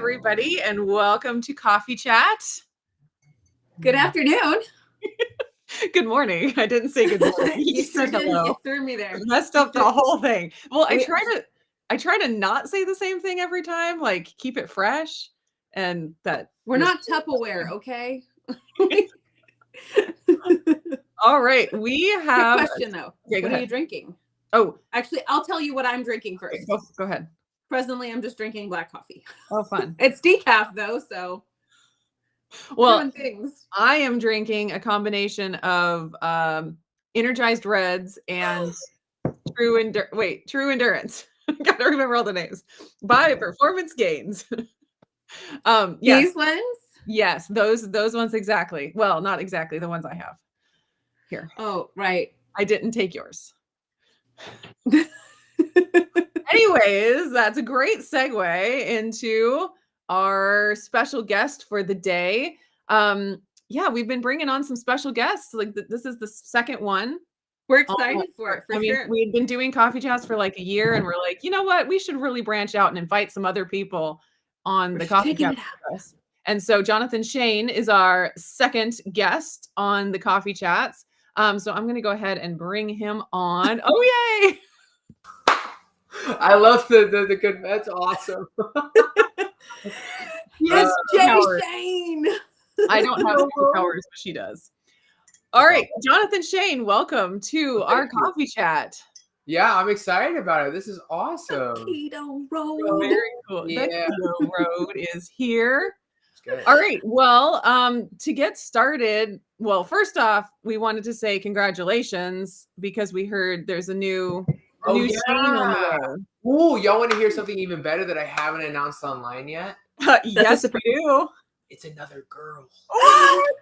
everybody, and welcome to Coffee Chat. Good afternoon. Good morning. I didn't say good morning. You said hello. You threw me there. I messed up the whole thing. Well, I try to not say the same thing every time, like keep it fresh. And that we're not Tupperware, okay? All right. We have Quick question though. Okay, what are you drinking? Oh, actually, I'll tell you what I'm drinking first. Go ahead. Presently, I'm just drinking black coffee. Oh, fun. It's decaf though, so things. I am drinking a combination of energized reds and true endurance. Gotta remember all the names. By Performance Gains. Yes. These ones? Yes, those ones exactly. Well, not exactly the ones I have here. Oh, right. I didn't take yours. Anyways, that's a great segue into our special guest for the day. Yeah, we've been bringing on some special guests. Like this is the second one. We're excited for it. For sure. We had been doing coffee chats for like a year, and we're like, you know what? We should really branch out and invite some other people on the coffee chat. And so Jonathan Shane is our second guest on the coffee chats. So I'm going to go ahead and bring him on. Oh, yay! I love the good. That's awesome. Yes, Shane. I don't have superpowers, but she does. All right, Jonathan Shane, welcome to our coffee chat. Yeah, I'm excited about it. This is awesome. The Keto Road. Oh, very cool. Yeah. The Keto Road is here. All right. Well, to get started, well, first off, we wanted to say congratulations because we heard there's a new Shane on the road. Ooh, y'all want to hear something even better that I haven't announced online yet? Yes, we do. It's another girl. What?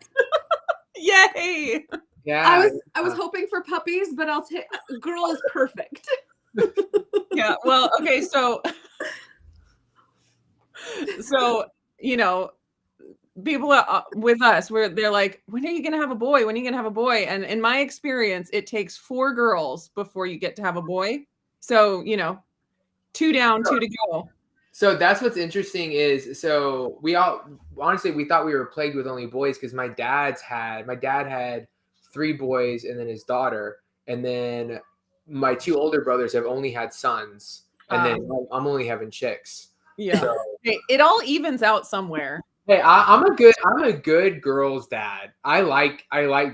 Yay! Yeah. I was hoping for puppies, but I'll take girl is perfect. Yeah. Well, okay. So you know, people with us, they're like, when are you going to have a boy? When are you going to have a boy? And in my experience, it takes 4 girls before you get to have a boy. So, 2 down, 2 to go. So that's what's interesting is, so we all, honestly, we thought we were plagued with only boys because my dad had 3 boys and then his daughter. And then my 2 older brothers have only had sons. And then I'm only having chicks. Yeah. So, it all evens out somewhere. Hey, I'm a good girl's dad. I like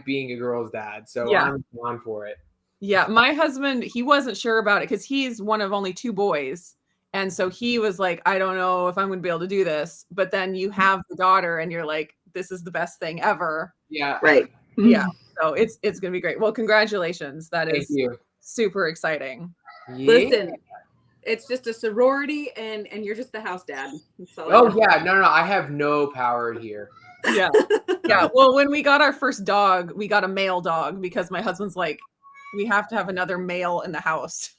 being a girl's dad, so yeah. I'm on for it. Yeah, my husband, he wasn't sure about it because he's one of only 2 boys, and so he was like, I don't know if I'm going to be able to do this. But then you have the daughter, and you're like, this is the best thing ever. Yeah, right. Yeah, so it's going to be great. Well, congratulations. That is super exciting. Yeah. Listen. It's just a sorority, and you're just the house dad. Oh, yeah. No. I have no power here. Yeah. Yeah. Well, when we got our first dog, we got a male dog because my husband's like, we have to have another male in the house.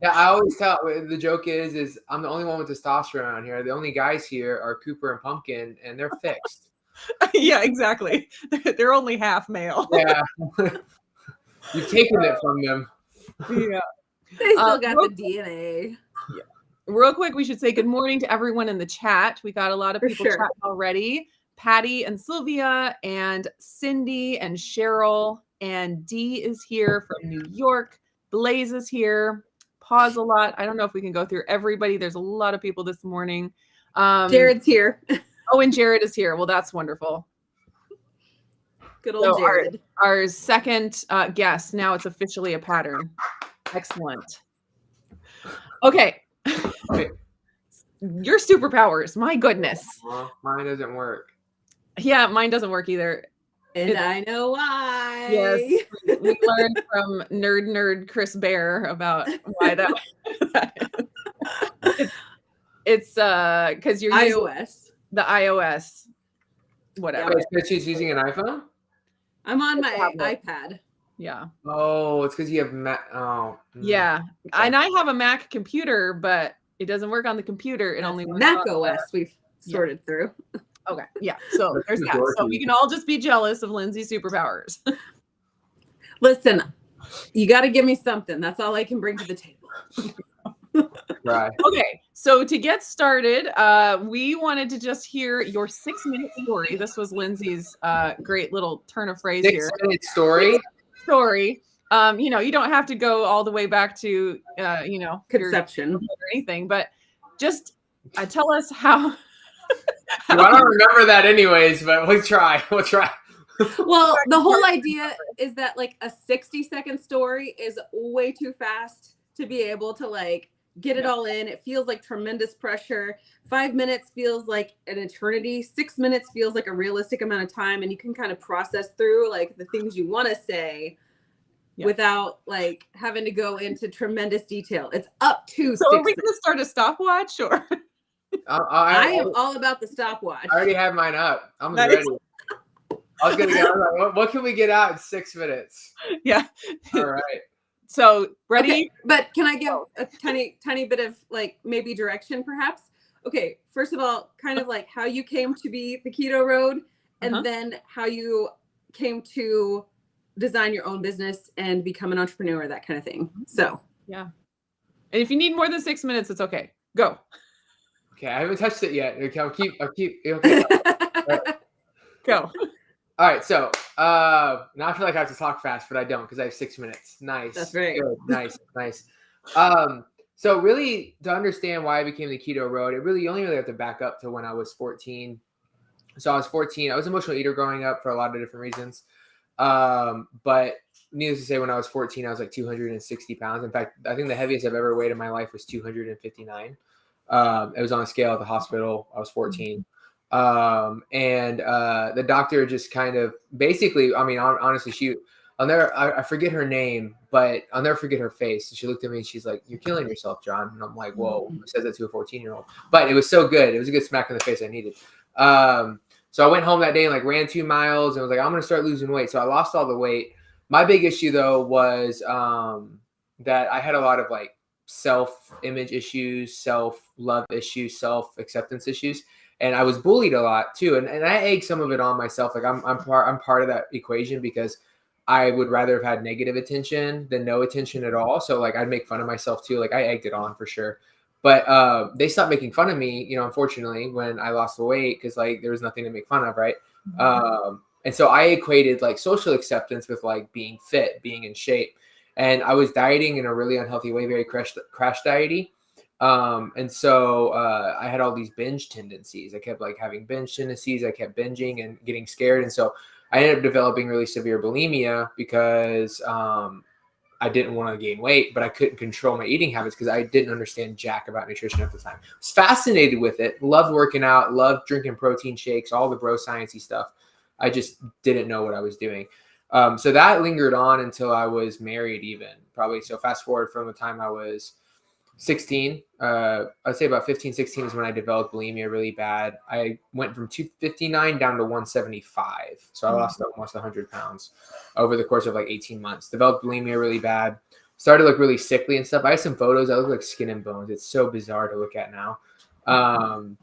Yeah, I always tell, the joke is I'm the only one with testosterone around here. The only guys here are Cooper and Pumpkin, and they're fixed. Yeah, exactly. They're only half male. Yeah. You've taken it from them. Yeah. They still got the DNA. Yeah. Real quick, we should say good morning to everyone in the chat. We got a lot of people chatting already. Patty and Sylvia and Cindy and Cheryl and Dee is here from New York. Blaze is here. Pause a lot. I don't know if we can go through everybody. There's a lot of people this morning. Jared's here. Oh, and Jared is here. Well, that's wonderful. Good old Jared. Our second guest. Now it's officially a pattern. Excellent. Okay. Your superpowers. My goodness. Mine doesn't work. Yeah, mine doesn't work either. And I know why. Yes. We learned from nerd Chris Bear about why that is. It's because you're iOS. The iOS. Whatever. Oh, it's because she's using an iPhone? I'm on my iPad. Yeah. Oh, it's because you have Yeah, and I have a Mac computer, but it doesn't work on the computer. It only works Mac OS. We've sorted through. Okay, yeah. So there's that. So we can all just be jealous of Lindsay's superpowers. Listen, you got to give me something. That's all I can bring to the table. Right. Okay, So to get started, we wanted to just hear your 6-minute story. This was Lindsay's great little turn of phrase here. 6-minute story. You don't have to go all the way back to, Conception or anything, but just tell us how. Well, I don't remember that anyways, but we'll try. Well, the whole idea is that like a 60-second story is way too fast to be able to like get it all in. It feels like tremendous pressure. 5 minutes feels like an eternity. 6 minutes feels like a realistic amount of time, and you can kind of process through like the things you want to say without like having to go into tremendous detail. It's up to 6 So are we minutes. going to start a stopwatch or? I am all about the stopwatch. I already have mine up. I'm ready. I was gonna go. What can we get out in 6 minutes? Yeah. All right. So ready? Okay, but can I give a tiny bit of like maybe direction perhaps? Okay, first of all, kind of like how you came to be the Keto Road, and then how you came to design your own business and become an entrepreneur, that kind of thing. So yeah. And if you need more than 6 minutes, it's okay. Go. Okay, I haven't touched it yet. Okay, I'll keep. Okay. Go. All right, so now I feel like I have to talk fast, but I don't because I have 6 minutes. Nice. That's right. Good. Nice. So really, to understand why I became the Keto Road, you only really have to back up to when I was 14. So I was 14. I was an emotional eater growing up for a lot of different reasons. But needless to say, when I was 14, I was like 260 pounds. In fact, I think the heaviest I've ever weighed in my life was 259. It was on a scale at the hospital. I was 14. And the doctor just kind of basically, I mean, honestly, I forget her name, but I'll never forget her face. She looked at me and she's like, "You're killing yourself, John." And I'm like, "Whoa," who says that to a 14-year-old? But it was so good. It was a good smack in the face I needed. So I went home that day and like ran 2 miles and was like, I'm going to start losing weight. So I lost all the weight. My big issue though was, that I had a lot of like self-image issues, self-love issues, self-acceptance issues. And I was bullied a lot too. And I egged some of it on myself. Like I'm part of that equation because I would rather have had negative attention than no attention at all. So like I'd make fun of myself too. Like I egged it on for sure. But they stopped making fun of me, unfortunately, when I lost the weight because like there was nothing to make fun of, right? And so I equated like social acceptance with like being fit, being in shape. And I was dieting in a really unhealthy way, very crash diety. And so I had all these binge tendencies. I kept like having binge tendencies. I kept binging and getting scared. And so I ended up developing really severe bulimia because I didn't want to gain weight, but I couldn't control my eating habits because I didn't understand jack about nutrition at the time. I was fascinated with it, loved working out, loved drinking protein shakes, all the bro sciencey stuff. I just didn't know what I was doing. So that lingered on until I was married even, probably. So fast forward from the time I was 16, I'd say about 15, 16 is when I developed bulimia really bad. I went from 259 down to 175. So I lost almost 100 pounds over the course of like 18 months. Developed bulimia really bad. Started to look really sickly and stuff. I have some photos. I look like skin and bones. It's so bizarre to look at now. And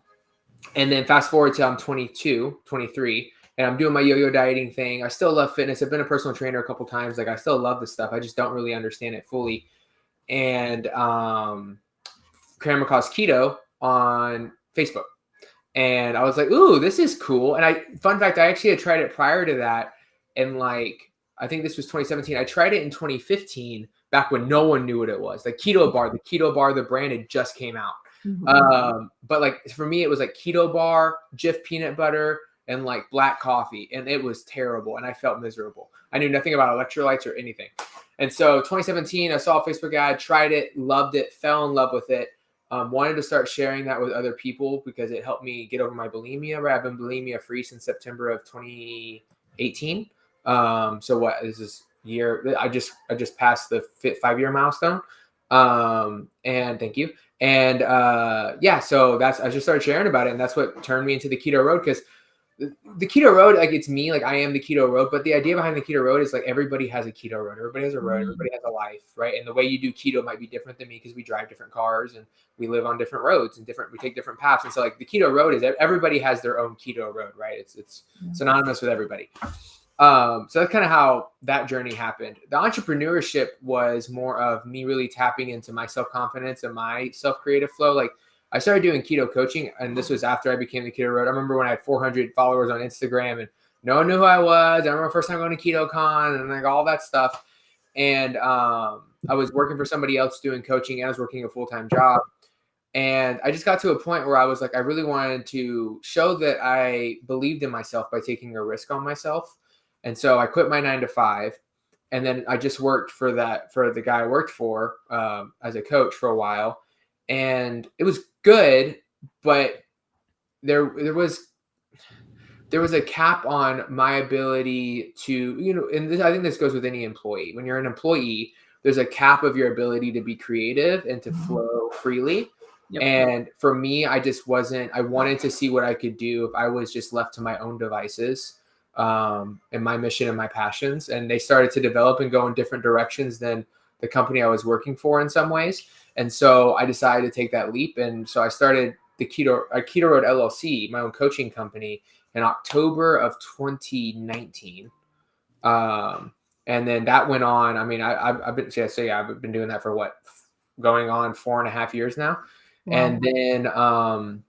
then fast forward to I'm 22, 23, and I'm doing my yo-yo dieting thing. I still love fitness. I've been a personal trainer a couple times. Like I still love this stuff. I just don't really understand it fully. And came across keto on Facebook, and I was like, "Ooh, this is cool!" And fun fact, I actually had tried it prior to that, and like I think this was 2017. I tried it in 2015, back when no one knew what it was. Like Keto Bar, the brand had just came out. But like for me, it was like Keto Bar, Jif peanut butter, and like black coffee, and it was terrible, and I felt miserable. I knew nothing about electrolytes or anything. And so 2017, I saw a Facebook ad, tried it, loved it, fell in love with it. Wanted to start sharing that with other people because it helped me get over my bulimia. Right? I've been bulimia free since September of 2018. So what is this year? I just passed the 5-year milestone. And thank you. And so I just started sharing about it, and that's what turned me into the Keto Road because the Keto Road, like it's me, like I am the Keto Road, but the idea behind the Keto Road is like everybody has a keto road, everybody has a road, everybody has a life, right? And the way you do keto might be different than me because we drive different cars and we live on different roads and we take different paths. And so like the Keto Road is everybody has their own keto road, right? It's synonymous with everybody. So that's kind of how that journey happened. The entrepreneurship was more of me really tapping into my self-confidence and my self-creative flow. Like I started doing keto coaching, and this was after I became the Keto Road. I remember when I had 400 followers on Instagram and no one knew who I was. I remember first time going to KetoCon and like all that stuff. And I was working for somebody else doing coaching, and I was working a full-time job. And I just got to a point where I was like, I really wanted to show that I believed in myself by taking a risk on myself. And so I quit my 9 to 5. And then I just worked for the guy I worked for as a coach for a while. And it was good, but there was a cap on my ability to, and I think this goes with any employee. When you're an employee, there's a cap of your ability to be creative and to flow freely. Yep. And for me, I wanted to see what I could do if I was just left to my own devices, and my mission and my passions. And they started to develop and go in different directions than the company I was working for in some ways. And so I decided to take that leap. And so I started the Keto Road LLC, my own coaching company, in October of 2019. And then that went on. I mean, I've been doing that for going on 4.5 years now. Wow. And then,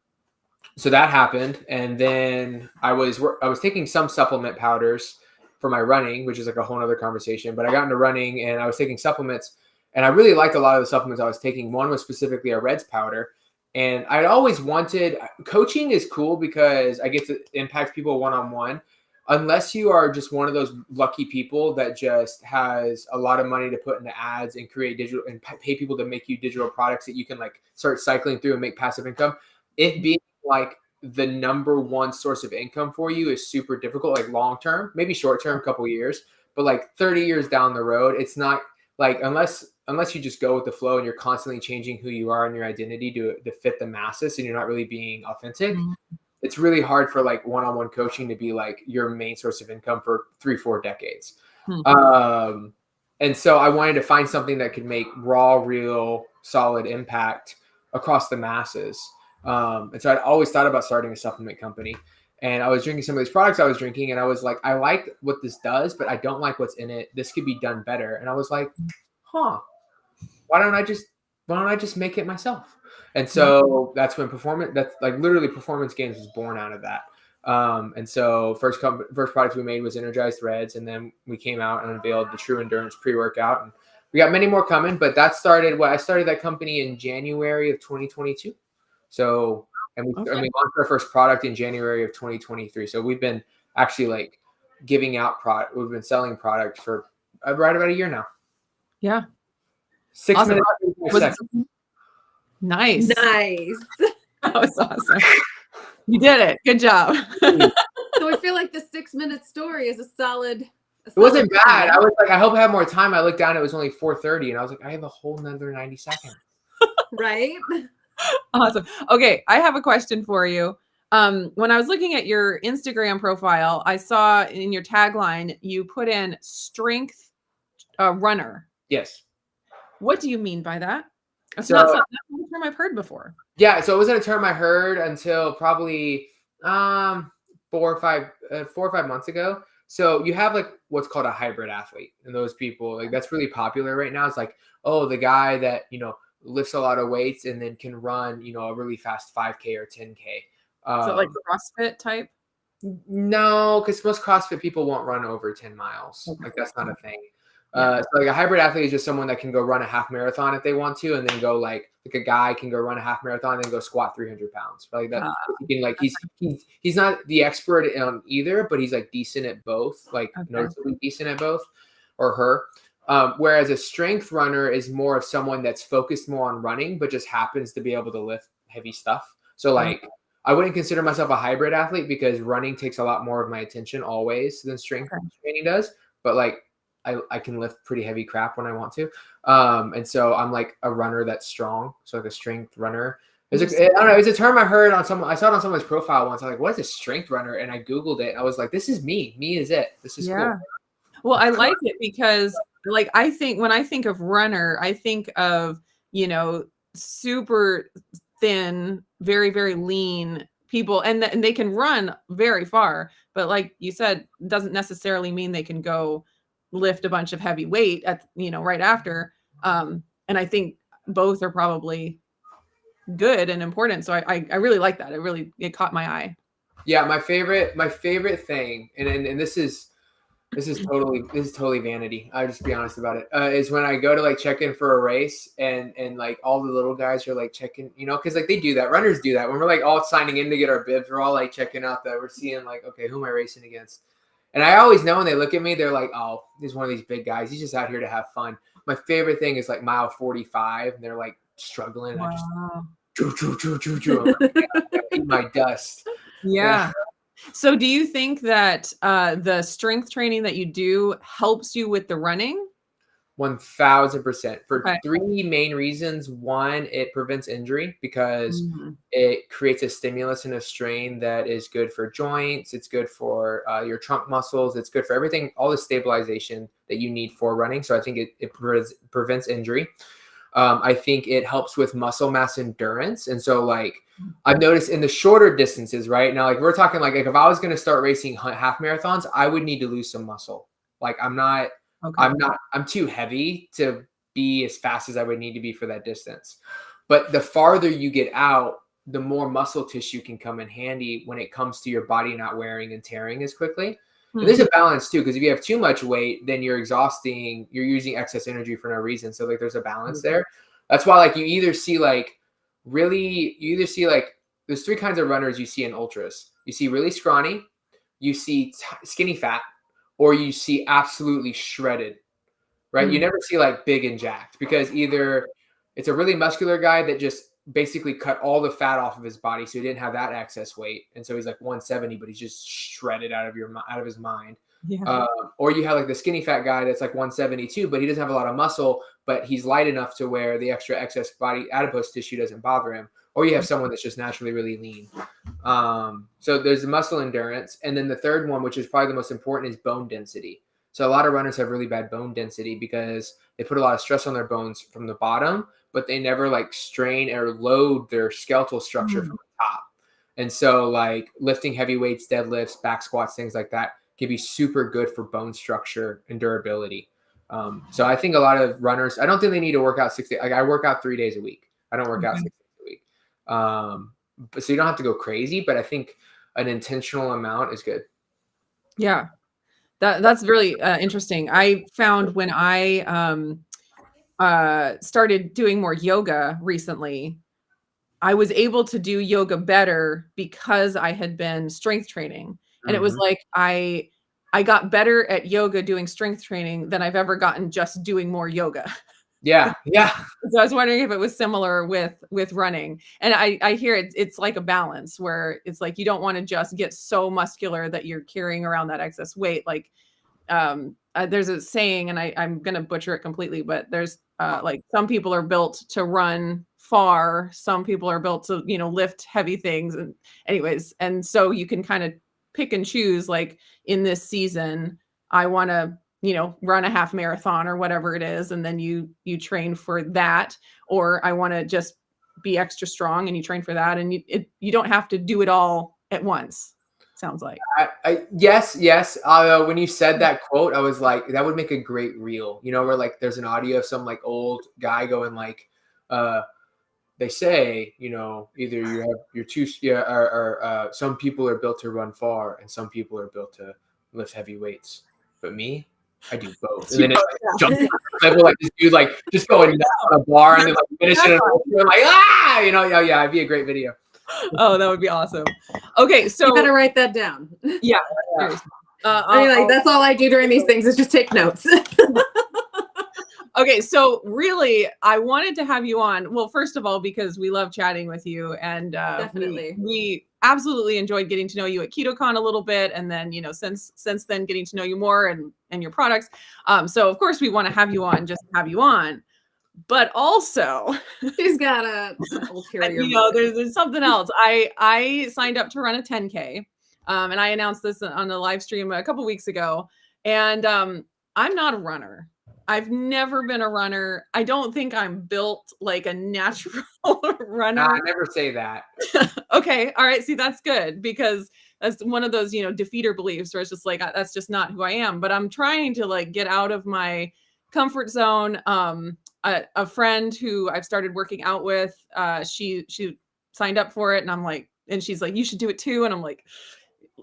so that happened. And then I was taking some supplement powders for my running, which is like a whole nother conversation, but I got into running and I was taking supplements, and I really liked a lot of the supplements I was taking. One was specifically a Reds powder. And I'd always wanted, coaching is cool because I get to impact people one-on-one, unless you are just one of those lucky people that just has a lot of money to put into ads and create digital and pay people to make you digital products that you can like start cycling through and make passive income. It being like the number one source of income for you is super difficult, like long-term, maybe short-term, couple years, but like 30 years down the road, it's not like, unless you just go with the flow and you're constantly changing who you are and your identity to fit the masses and you're not really being authentic. Mm-hmm. It's really hard for like one-on-one coaching to be like your main source of income for 3-4 decades. Mm-hmm. And so I wanted to find something that could make raw, real, solid impact across the masses. And so I'd always thought about starting a supplement company, and I was drinking some of these products I was drinking, and I was like, I like what this does, but I don't like what's in it. This could be done better. And I was like, why don't I just make it myself? And so that's when Performance Games was born out of that. And so first product we made was Energized Reds, and then we came out and unveiled the True Endurance pre-workout, and we got many more coming. But I started that company in January of 2022. So and we launched our first product in January of 2023. So we've been actually like giving out product. We've been selling product for right about a year now. Yeah. 6 awesome. minutes. Nice. That was awesome. You did it. Good job. So I feel like the 6-minute story is a solid. It wasn't bad. I was like, I hope I have more time. I looked down, it was only 4:30, and I was like, I have a whole nother 90 seconds. Right? Awesome. Okay, I have a question for you. When I was looking at your Instagram profile, I saw in your tagline you put in strength runner. Yes. What do you mean by that? That's not a term I've heard before. Yeah, so it wasn't a term I heard until probably 4 or 5 months ago. So you have like what's called a hybrid athlete, and those people, like that's really popular right now. It's like, oh, the guy that lifts a lot of weights and then can run a really fast 5K or 10K. So like CrossFit type? No, because most CrossFit people won't run over 10 miles. Okay. Like that's not a thing. So like a hybrid athlete is just someone that can go run a half marathon if they want to, and then go like a guy can go run a half marathon and then go squat 300 pounds. Like that, he's not the expert on either, but he's like decent at both, like noticeably decent at both, or her. Whereas a strength runner is more of someone that's focused more on running, but just happens to be able to lift heavy stuff. So like I wouldn't consider myself a hybrid athlete because running takes a lot more of my attention always than strength training does. But like I can lift pretty heavy crap when I want to. And so I'm like a runner that's strong. So like a strength runner. I don't know. It's a term I heard I saw it on someone's profile once. I was like, what is a strength runner? And I Googled it. And I was like, this is me. Me is it. This is cool. Well, I like it because like, I think when I think of runner, I think of, super thin, very, very lean people. And they can run very far. But like you said, doesn't necessarily mean they can go lift a bunch of heavy weight at right after. And I think both are probably good and important. So I really like that. It caught my eye. Yeah, my favorite thing, and this is totally vanity. I'll just be honest about it. Is when I go to like check in for a race and like all the little guys are like checking, because like they do that. Runners do that when we're like all signing in to get our bibs. We're all like checking out that we're seeing like, okay, who am I racing against? And I always know when they look at me, they're like, oh, he's one of these big guys. He's just out here to have fun. My favorite thing is like mile 45, and they're like struggling. Wow. I just eat my dust. Yeah. So do you think that the strength training that you do helps you with the running? 1000% for three main reasons. One, it prevents injury because it creates a stimulus and a strain that is good for joints. It's good for your trunk muscles. It's good for everything, all the stabilization that you need for running. So I think it prevents injury. I think it helps with muscle mass endurance. And so like I've noticed in the shorter distances right now, like we're talking like if I was going to start racing half marathons, I would need to lose some muscle. Like I'm too heavy to be as fast as I would need to be for that distance. But the farther you get out, the more muscle tissue can come in handy when it comes to your body not wearing and tearing as quickly. And there's a balance too, because if you have too much weight, then you're using excess energy for no reason. So like there's a balance there. That's why like you either see like there's three kinds of runners you see in ultras. You see really scrawny, you see skinny fat, or you see absolutely shredded, right? You never see like big and jacked, because either it's a really muscular guy that just basically cut all the fat off of his body, so he didn't have that excess weight, and so he's like 170, but he's just shredded out of his mind. Yeah. Or you have like the skinny fat guy that's like 172, but he doesn't have a lot of muscle, but he's light enough to where the extra excess body adipose tissue doesn't bother him. Or you have someone that's just naturally really lean. So there's the muscle endurance. And then the third one, which is probably the most important, is bone density. So a lot of runners have really bad bone density because they put a lot of stress on their bones from the bottom, but they never like strain or load their skeletal structure from the top. And so like lifting heavy weights, deadlifts, back squats, things like that can be super good for bone structure and durability. So I think a lot of runners, I don't think they need to work out 6 days. Like I work out 3 days a week. I don't work out 6 days a week. But so you don't have to go crazy, but I think an intentional amount is good. Yeah. That's really interesting. I found when I started doing more yoga recently, I was able to do yoga better because I had been strength training. And it was like I got better at yoga doing strength training than I've ever gotten just doing more yoga. Yeah. So I was wondering if it was similar with running. And I hear it's like a balance where it's like you don't want to just get so muscular that you're carrying around that excess weight. Like there's a saying, and I'm gonna butcher it completely, but there's like some people are built to run far, some people are built to lift heavy things, and anyways, and so you can kind of pick and choose. Like in this season, I want to run a half marathon or whatever it is, and then you train for that, or I want to just be extra strong and you train for that, and you don't have to do it all at once. Sounds like. Yes. When you said that quote, I was like, that would make a great reel, where like there's an audio of some like old guy going like, they say, either you have your two, or some people are built to run far and some people are built to lift heavy weights. But me, I do both. And then it's like jump level, like this dude like just going nuts on a bar and then like finishing it like yeah, it'd be a great video. Oh, that would be awesome. Okay, so you better write that down. Yeah. I mean, like that's all I do during these things is just take notes. Okay, so really, I wanted to have you on. Well, first of all, because we love chatting with you, and definitely we absolutely enjoyed getting to know you at KetoCon a little bit, and then since then getting to know you more and your products. So of course we want to have you on, just have you on. But also, she's got an ulterior. There's something else. I signed up to run a 10K, and I announced this on a live stream a couple weeks ago. And I'm not a runner. I've never been a runner. I don't think I'm built like a natural runner. I never say that. Okay, all right. See, that's good, because that's one of those defeater beliefs where it's just like that's just not who I am. But I'm trying to like get out of my comfort zone. a friend who I've started working out with, she signed up for it, and I'm like, and she's like, you should do it too. And I'm like,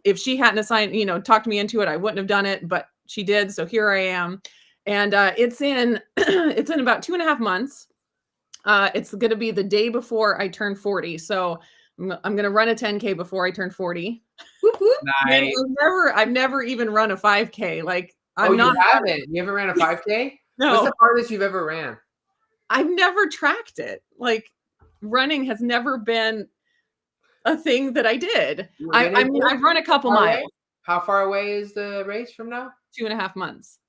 if she hadn't assigned, talked me into it, I wouldn't have done it, but she did. So here I am. And it's in it's in about 2.5 months. It's going to be the day before I turn 40. So I'm going to run a 10K before I turn 40. Nice. I've never even run a 5K. Like, you haven't? You haven't ran a 5K? No. What's the farthest you've ever ran? I've never tracked it. Like, running has never been a thing that I did. I mean, I've run a couple miles. How far away is the race from now? 2.5 months.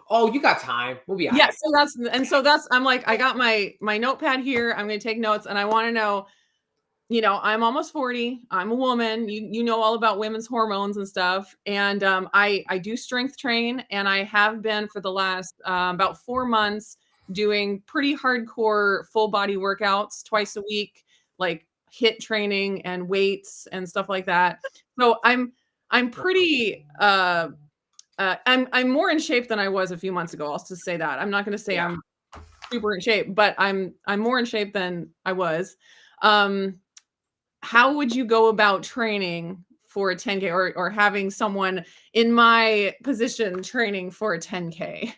Oh, you got time. We'll be out. Yeah. So that's I'm like, I got my notepad here. I'm going to take notes, and I want to know, I'm almost 40. I'm a woman. You know all about women's hormones and stuff. And I do strength train, and I have been for the last about 4 months doing pretty hardcore full body workouts twice a week, like HIIT training and weights and stuff like that. So I'm pretty I'm more in shape than I was a few months ago. I'll just say that. I'm not going to say I'm super in shape, but I'm more in shape than I was. How would you go about training for a 10K or having someone in my position training for a 10K?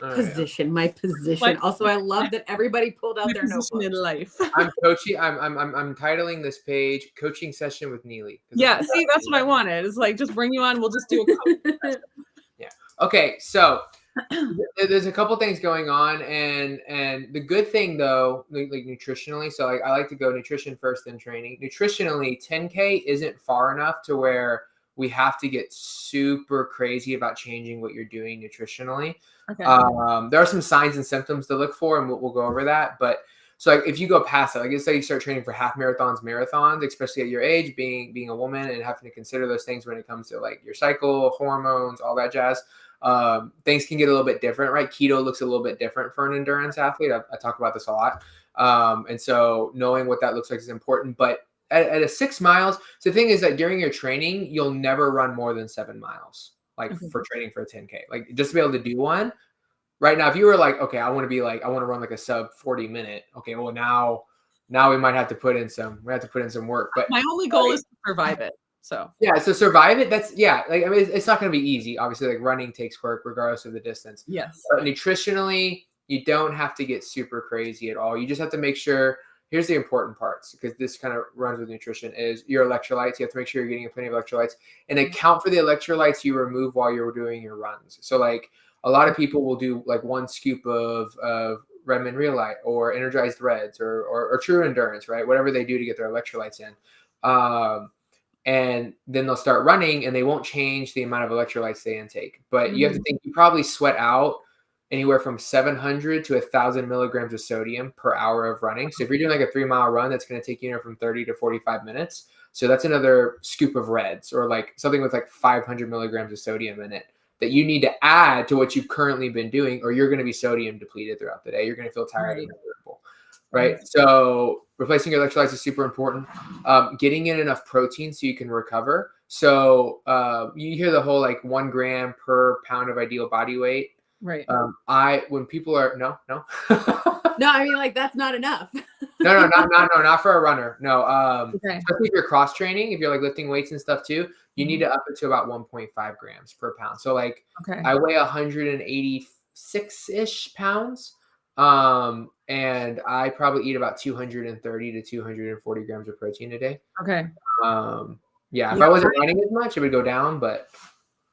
My position. Also, I love that everybody pulled out their notebook in life. I'm coaching. I'm titling this page "Coaching Session with Nili." Yeah, see, that's what I wanted. It's like, just bring you on. We'll just do a coaching session. Yeah. Okay. So there's a couple things going on, and the good thing though, like nutritionally. So I like to go nutrition first, then training. Nutritionally, 10K isn't far enough to where we have to get super crazy about changing what you're doing nutritionally. Okay. There are some signs and symptoms to look for, and we'll go over that. But so if you go past it, like say you start training for half marathons, especially at your age, being a woman and having to consider those things when it comes to like your cycle, hormones, all that jazz, things can get a little bit different, right? Keto looks a little bit different for an endurance athlete. I talk about this a lot. And so knowing what that looks like is important. But at a 6 miles, so the thing is that during your training, you'll never run more than 7 miles, for training for a 10K, like just to be able to do one. Right now, if you were like, okay, I want to run like a sub 40 minute. Okay, well now we might have to put in some work. But my only goal is to survive it. So yeah, so survive it. That's it's not going to be easy. Obviously, like running takes work regardless of the distance. Yes. But nutritionally, you don't have to get super crazy at all. You just have to make sure. Here's the important parts, because this kind of runs with nutrition, is your electrolytes. You have to make sure you're getting plenty of electrolytes, and account for the electrolytes you remove while you're doing your runs. So like a lot of people will do like 1 scoop of Redmond Reelite or Energized Reds or True Endurance, right? Whatever they do to get their electrolytes in. And then they'll start running, and they won't change the amount of electrolytes they intake. But you have to think, you probably sweat out anywhere from 700 to 1,000 milligrams of sodium per hour of running. So if you're doing like a 3-mile run, that's going to take you anywhere from 30 to 45 minutes. So that's another scoop of Reds, or like something with like 500 milligrams of sodium in it that you need to add to what you've currently been doing, or you're going to be sodium depleted throughout the day. You're going to feel tired and miserable, right? So replacing your electrolytes is super important. Getting in enough protein so you can recover. So you hear the whole like 1 gram per pound of ideal body weight. Right. When people are no, no, I mean, like, that's not enough. no, not for a runner. No. Okay. Especially if you're cross training, if you're like lifting weights and stuff too, you need to up it to about 1.5 grams per pound. So like, I weigh 186-ish pounds. And I probably eat about 230 to 240 grams of protein a day. Okay. If I wasn't running as much, it would go down, but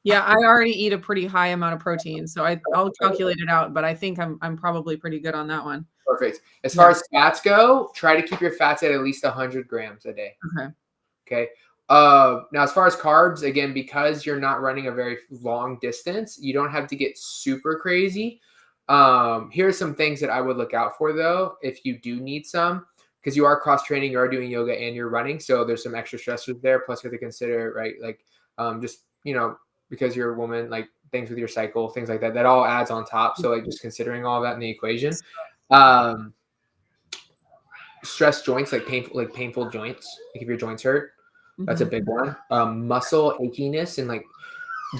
yeah, I already eat a pretty high amount of protein, so I'll calculate it out, but I think I'm probably pretty good on that one. Perfect. As far as fats go, try to keep your fats at least 100 grams a day. Okay. Now, as far as carbs, again, because you're not running a very long distance, you don't have to get super crazy. Here are some things that I would look out for, though, if you do need some, because you are cross training, you are doing yoga, and you're running, so there's some extra stressors there. Plus, you have to consider, right, like just because you're a woman, like things with your cycle, things like that, that all adds on top. So like just considering all that in the equation. Stress joints, like painful joints, like if your joints hurt, that's a big one. Muscle achiness and like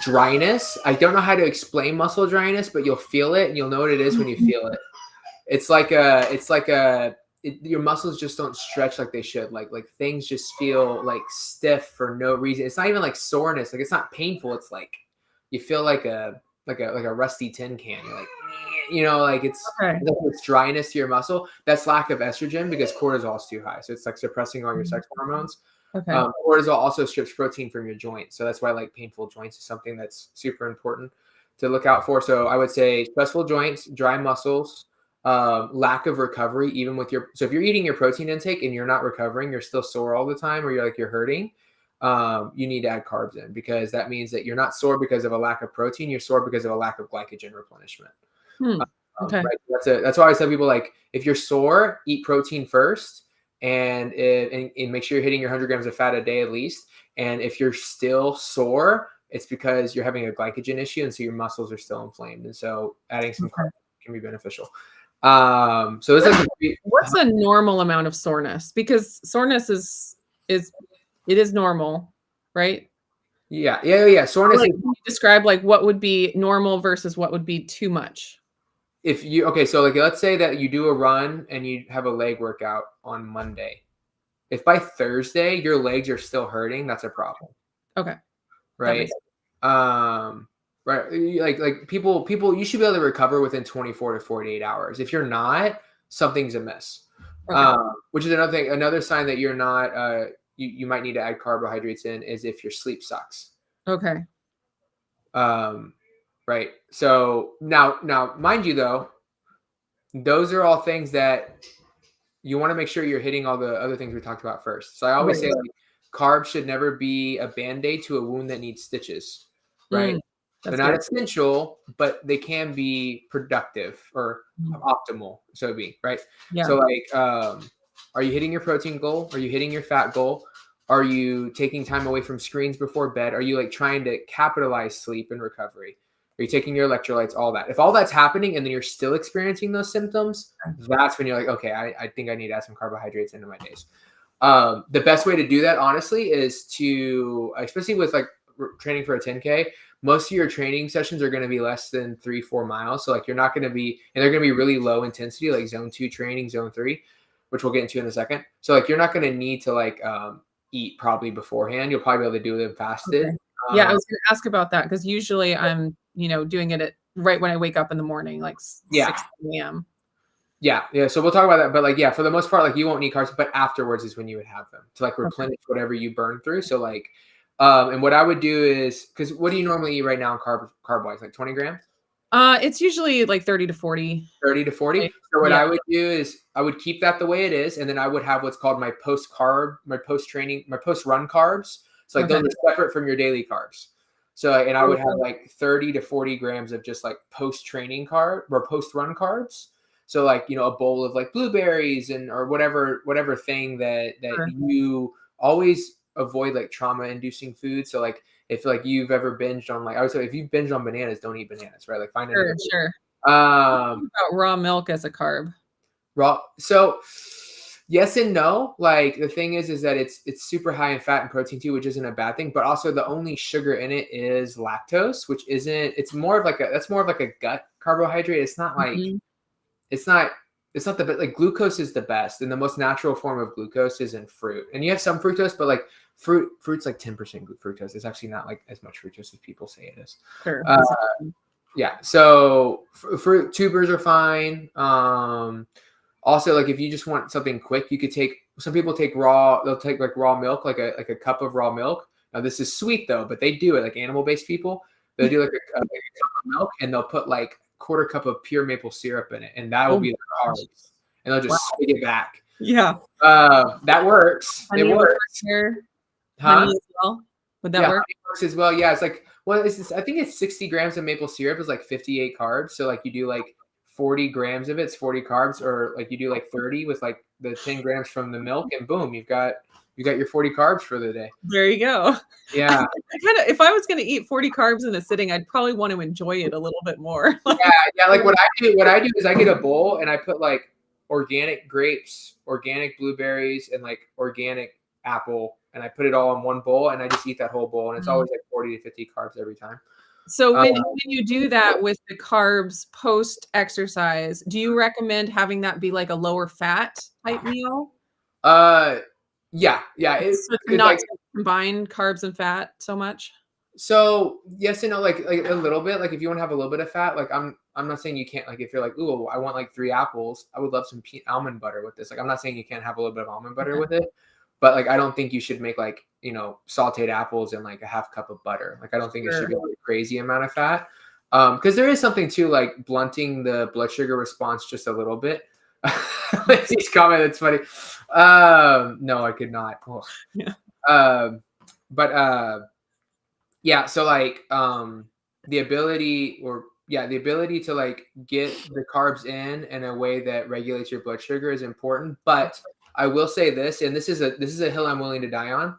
dryness. I don't know how to explain muscle dryness, but you'll feel it, and you'll know what it is when you feel it. your muscles just don't stretch like they should. Like things just feel like stiff for no reason. It's not even like soreness. Like it's not painful. It's like you feel like a rusty tin can. You're like, like it's dryness to your muscle. That's lack of estrogen because cortisol is too high. So it's like suppressing all your sex hormones. Okay. Cortisol also strips protein from your joints. So that's why like painful joints is something that's super important to look out for. So I would say stressful joints, dry muscles, lack of recovery, even with so if you're eating your protein intake and you're not recovering, you're still sore all the time, or you're hurting, you need to add carbs in, because that means that you're not sore because of a lack of protein. You're sore because of a lack of glycogen replenishment. Okay. Right? That's why I tell people, like, if you're sore, eat protein first, and make sure you're hitting your 100 grams of fat a day at least. And if you're still sore, it's because you're having a glycogen issue, and so your muscles are still inflamed. And so adding some carbs can be beneficial. So it's like what's a normal amount of soreness? Because soreness is normal, right? Yeah. Soreness. Like, can you describe like what would be normal versus what would be too much? So like let's say that you do a run and you have a leg workout on Monday. If by Thursday your legs are still hurting, that's a problem. Okay. Right. Right. Like people, you should be able to recover within 24 to 48 hours. If you're not, something's amiss. Okay. Which is another sign that you're not, you might need to add carbohydrates in, is if your sleep sucks. Okay. Right. So now, mind you, though, those are all things that you want to make sure you're hitting all the other things we talked about first. So I always say, like, carbs should never be a Band-Aid to a wound that needs stitches. Right. They're not essential, but they can be productive or optimal. So it'd be right. Yeah. So like, are you hitting your protein goal? Are you hitting your fat goal? Are you taking time away from screens before bed? Are you like trying to capitalize sleep and recovery? Are you taking your electrolytes? All that. If all that's happening and then you're still experiencing those symptoms, that's when you're like, okay, I think I need to add some carbohydrates into my days. The best way to do that, honestly, is to, especially with like training for a 10K, most of your training sessions are going to be less than 3-4 miles. So like you're not going to be, and they're going to be really low intensity, like zone 2 training, zone 3, which we'll get into in a second. So like you're not going to need to like eat probably beforehand. You'll probably be able to do them fasted. Okay. Yeah, I was going to ask about that, because usually I'm, doing it right when I wake up in the morning, like 6 a.m. Yeah. So we'll talk about that. But like, yeah, for the most part, like you won't need carbs, but afterwards is when you would have them to like replenish whatever you burn through. So like, and what I would do is, because what do you normally eat right now in carb wise? Like 20 grams? It's usually like 30 to 40. 30 to 40. So what I would do is I would keep that the way it is. And then I would have what's called my post-run carbs. So like those are separate from your daily carbs. So, and I would have like 30 to 40 grams of just like post-training carb or post-run carbs. So like, a bowl of like blueberries or whatever thing that you always avoid, like trauma-inducing food. So like if like you've ever binged on, like I would say, if you've binged on bananas, don't eat bananas, right? Like find it. Sure. About raw milk as a carb. So yes and no. Like the thing is that it's super high in fat and protein too, which isn't a bad thing. But also the only sugar in it is lactose, which isn't. It's more of like a gut carbohydrate. It's not like it's not the best. Like glucose is the best, and the most natural form of glucose is in fruit. And you have some fructose, but like fruit's like 10% fructose. It's actually not like as much fructose as people say it is. Sure. Yeah. So fruit tubers are fine. Also, like if you just want something quick, you could take. Some people take raw. They'll take like raw milk, like a cup of raw milk. Now this is sweet though, but they do it like animal-based people. They'll do like a cup of milk, and they'll put like quarter cup of pure maple syrup in it, and that will be the carbs. And they'll just spit it back. Yeah. That works. Honey it works. Honey as well. Would that work? Honey works as well. Yeah, it's like I think it's 60 grams of maple syrup is like 58 carbs. So like you do like 40 grams of it's 40 carbs, or like you do like 30 with like the 10 grams from the milk, and boom, you've got your 40 carbs for the day. There you go. Yeah. If I was going to eat 40 carbs in a sitting, I'd probably want to enjoy it a little bit more. Yeah. Like what I do is I get a bowl and I put like organic grapes, organic blueberries, and like organic apple, and I put it all in one bowl, and I just eat that whole bowl, and it's always like 40 to 50 carbs every time. So when you do that with the carbs post exercise, do you recommend having that be like a lower fat type meal? Yeah. So to not to combine carbs and fat so much? So yes and no, like a little bit. Like if you want to have a little bit of fat, like I'm not saying you can't. Like if you're like, ooh, I want like 3 apples, I would love some almond butter with this. Like I'm not saying you can't have a little bit of almond butter with it, but like I don't think you should make like sautéed apples and like a half cup of butter. Like I don't think it should be like a crazy amount of fat, because there is something to like blunting the blood sugar response just a little bit. Lacey's comment, it's funny. No, I could not. Yeah. But yeah, so like the ability to like get the carbs in a way that regulates your blood sugar is important. But I will say this, and this is a hill I'm willing to die on.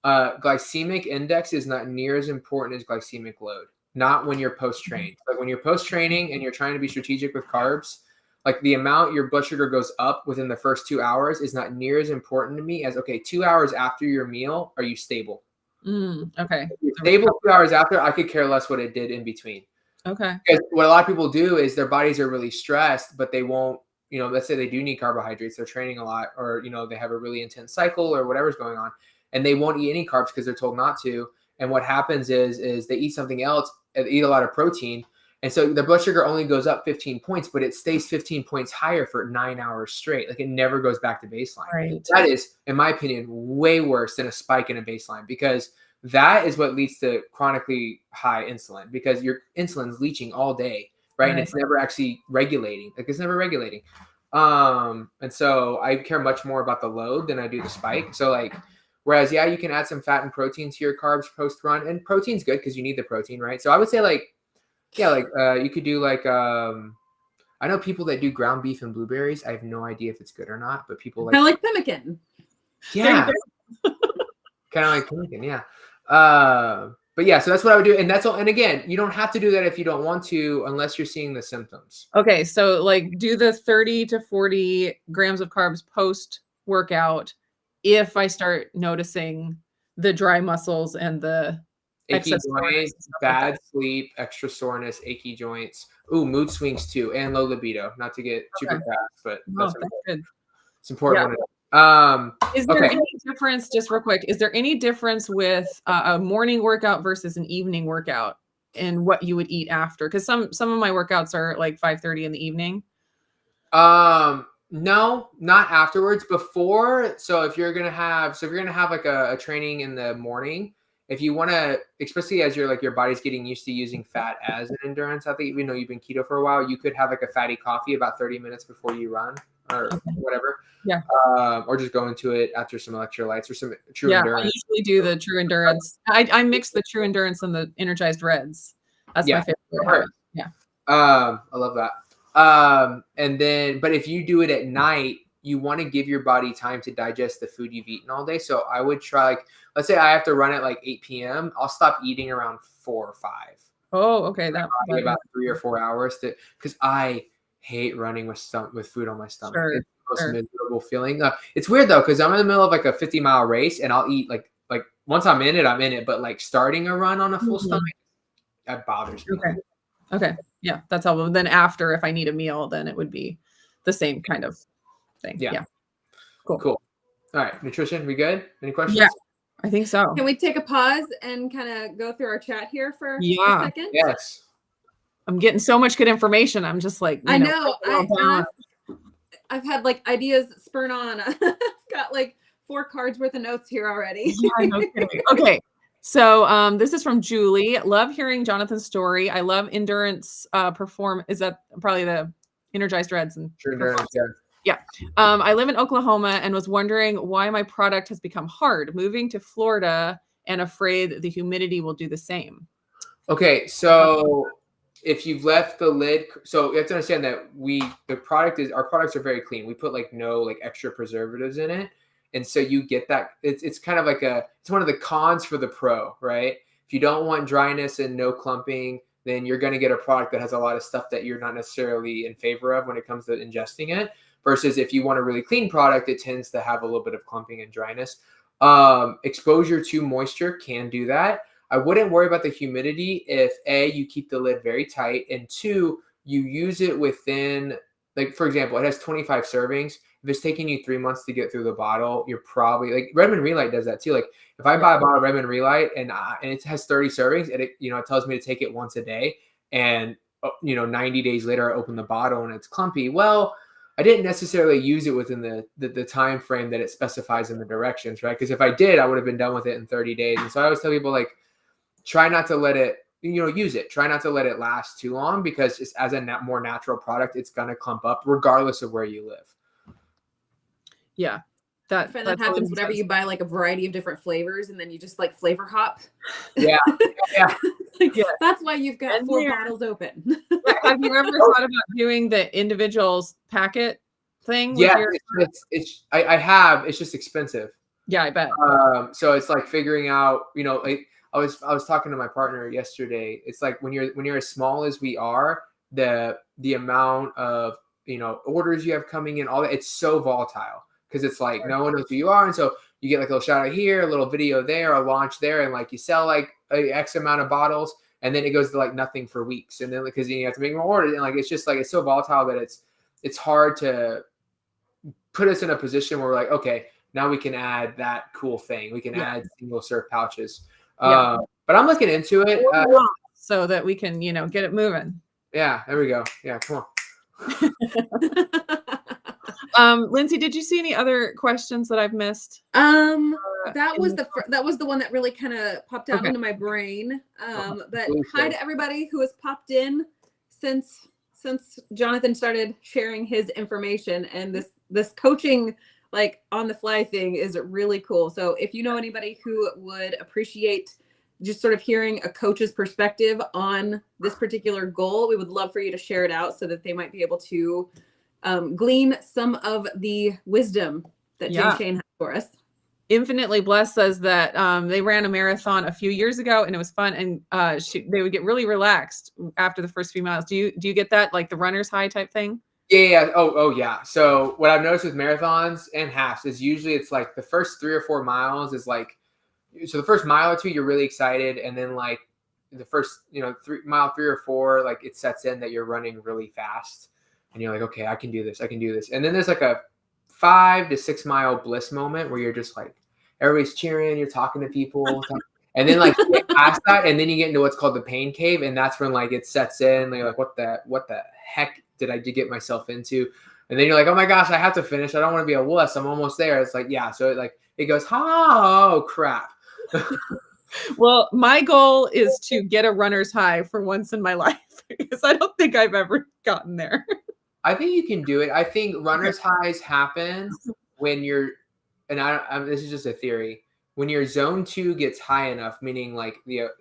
Glycemic index is not near as important as glycemic load. Not when you're post-trained. Like when you're post-training and you're trying to be strategic with carbs, like the amount your blood sugar goes up within the first 2 hours is not near as important to me as, okay, 2 hours after your meal, are you stable? Okay. If you're stable 2 hours after, I could care less what it did in between. Okay. Because what a lot of people do is their bodies are really stressed, but they won't, let's say they do need carbohydrates, they're training a lot, or, they have a really intense cycle or whatever's going on, and they won't eat any carbs because they're told not to. And what happens is they eat something else, and eat a lot of protein. And so the blood sugar only goes up 15 points, but it stays 15 points higher for 9 hours straight. Like it never goes back to baseline. Right. That is, in my opinion, way worse than a spike in a baseline, because that is what leads to chronically high insulin, because your insulin's leaching all day, right? And it's never actually regulating. Like it's never regulating. And so I care much more about the load than I do the spike. So like, whereas, you can add some fat and protein to your carbs post run, and protein's good because you need the protein, right? So I would say you could do like, I know people that do ground beef and blueberries. I have no idea if it's good or not, but people like. I like pemmican. Yeah. Kind of like pemmican, yeah. But yeah, so that's what I would do. And that's all. And again, you don't have to do that if you don't want to, unless you're seeing the symptoms. Okay. So like do the 30 to 40 grams of carbs post workout if I start noticing the dry muscles and the achy joints, bad sleep, extra soreness, achy joints. Ooh, mood swings too, and low libido. Not to get super fast, but that's good. It's important. Is there any difference, just real quick, is there any difference with a morning workout versus an evening workout and what you would eat after? Because some of my workouts are like 5:30 in the evening. No, not afterwards. Before. So if you're gonna have like a training in the morning, if you want to, especially as your body's getting used to using fat as an endurance athlete, even though you've been keto for a while, you could have like a fatty coffee about 30 minutes before you run or whatever. Yeah. Or just go into it after some electrolytes or some true endurance. I usually do the true endurance. I mix the true endurance and the energized reds. That's my favorite. Yeah. I love that. And then, but if you do it at night, you want to give your body time to digest the food you've eaten all day. So I would try, let's say I have to run at like 8 p.m. I'll stop eating around 4 or 5. Oh, okay. That about 3 or 4 hours because I hate running with food on my stomach. Sure, it's the most miserable feeling. It's weird though, because I'm in the middle of like a 50-mile race and I'll eat like once I'm in it, but like starting a run on a full stomach, that bothers me. Okay. Yeah, that's helpful. Then after, if I need a meal, then it would be the same kind of thing. Yeah. Cool. All right. Nutrition, we good? Any questions? Yeah, I think so. Can we take a pause and kind of go through our chat here for a second? Yes. I'm getting so much good information. I'm just like, I know. I've had like ideas spurn on. I've got like 4 cards worth of notes here already. Yeah, no kidding. Okay. So this is from Julie. Love hearing Jonathan's story. I love endurance is that probably the energized reds and True endurance, yeah. I live in Oklahoma and was wondering why my product has become hard. Moving to Florida and afraid the humidity will do the same. Okay, so if you've left the lid, so you have to understand that our products are very clean. We put like no like extra preservatives in it. And so you get that it's kind of like it's one of the cons for the pro, right? If you don't want dryness and no clumping, then you're going to get a product that has a lot of stuff that you're not necessarily in favor of when it comes to ingesting it. Versus if you want a really clean product, it tends to have a little bit of clumping and dryness. Exposure to moisture can do that. I wouldn't worry about the humidity if A, you keep the lid very tight, and 2, you use it within, like, for example, it has 25 servings. If it's taking you 3 months to get through the bottle, you're probably like Redmond Relight does that too. Like if I buy a bottle of Redmond Relight and it has 30 servings and it, it tells me to take it once a day, and 90 days later I open the bottle and it's clumpy. Well, I didn't necessarily use it within the time frame that it specifies in the directions, right? Because if I did, I would have been done with it in 30 days. And so I always tell people, like, try not to let it, use it. Try not to let it last too long, because just as a more natural product, it's going to clump up regardless of where you live. Yeah. I find that happens whenever you buy like a variety of different flavors and then you just like flavor hop. Yeah. Yeah. That's why you've got 4 bottles open. Have you ever thought about doing the individuals packet thing? Yeah, I have. It's just expensive. Yeah, I bet. So it's like figuring out, like I was talking to my partner yesterday. It's like when you're as small as we are, the amount of orders you have coming in, all that, it's so volatile. Because it's like no one knows who you are, and so you get like a little shout out here, a little video there, a launch there, and like you sell like a X amount of bottles, and then it goes to like nothing for weeks, and then because you have to make more orders, and like it's just like it's so volatile that it's hard to put us in a position where we're like, okay, now we can add that cool thing, we can add single serve pouches, but I'm looking into it so that we can get it moving. Yeah, there we go. Yeah, come on. Lindsay, did you see any other questions that I've missed? That was the one that really kind of popped out into my brain. But hi to everybody who has popped in since Jonathan started sharing his information, and this coaching like on the fly thing is really cool. So if you know anybody who would appreciate just sort of hearing a coach's perspective on this particular goal, we would love for you to share it out so that they might be able to glean some of the wisdom that Jane Shane has for us. Infinitely Blessed says that they ran a marathon a few years ago and it was fun, and they would get really relaxed after the first few miles. Do you get that, like the runner's high type thing? Yeah. Oh yeah. So what I've noticed with marathons and halves is usually it's like the first 3 or 4 miles is like, so the first mile or 2 you're really excited, and then like the first 3 or 4 like it sets in that you're running really fast. And you're like, okay, I can do this. And then there's like a 5 to 6 mile bliss moment where you're just like, everybody's cheering, you're talking to people. And then like you get past that, and then you get into what's called the pain cave. And that's when like it sets in. You're like, what the heck did I get myself into? And then you're like, oh my gosh, I have to finish. I don't want to be a wuss. I'm almost there. It's like, yeah. So it goes, oh crap. Well, my goal is to get a runner's high for once in my life, because I don't think I've ever gotten there. I think you can do it. I think runner's highs happen when you're, and this is just a theory, when your zone 2 gets high enough, meaning like the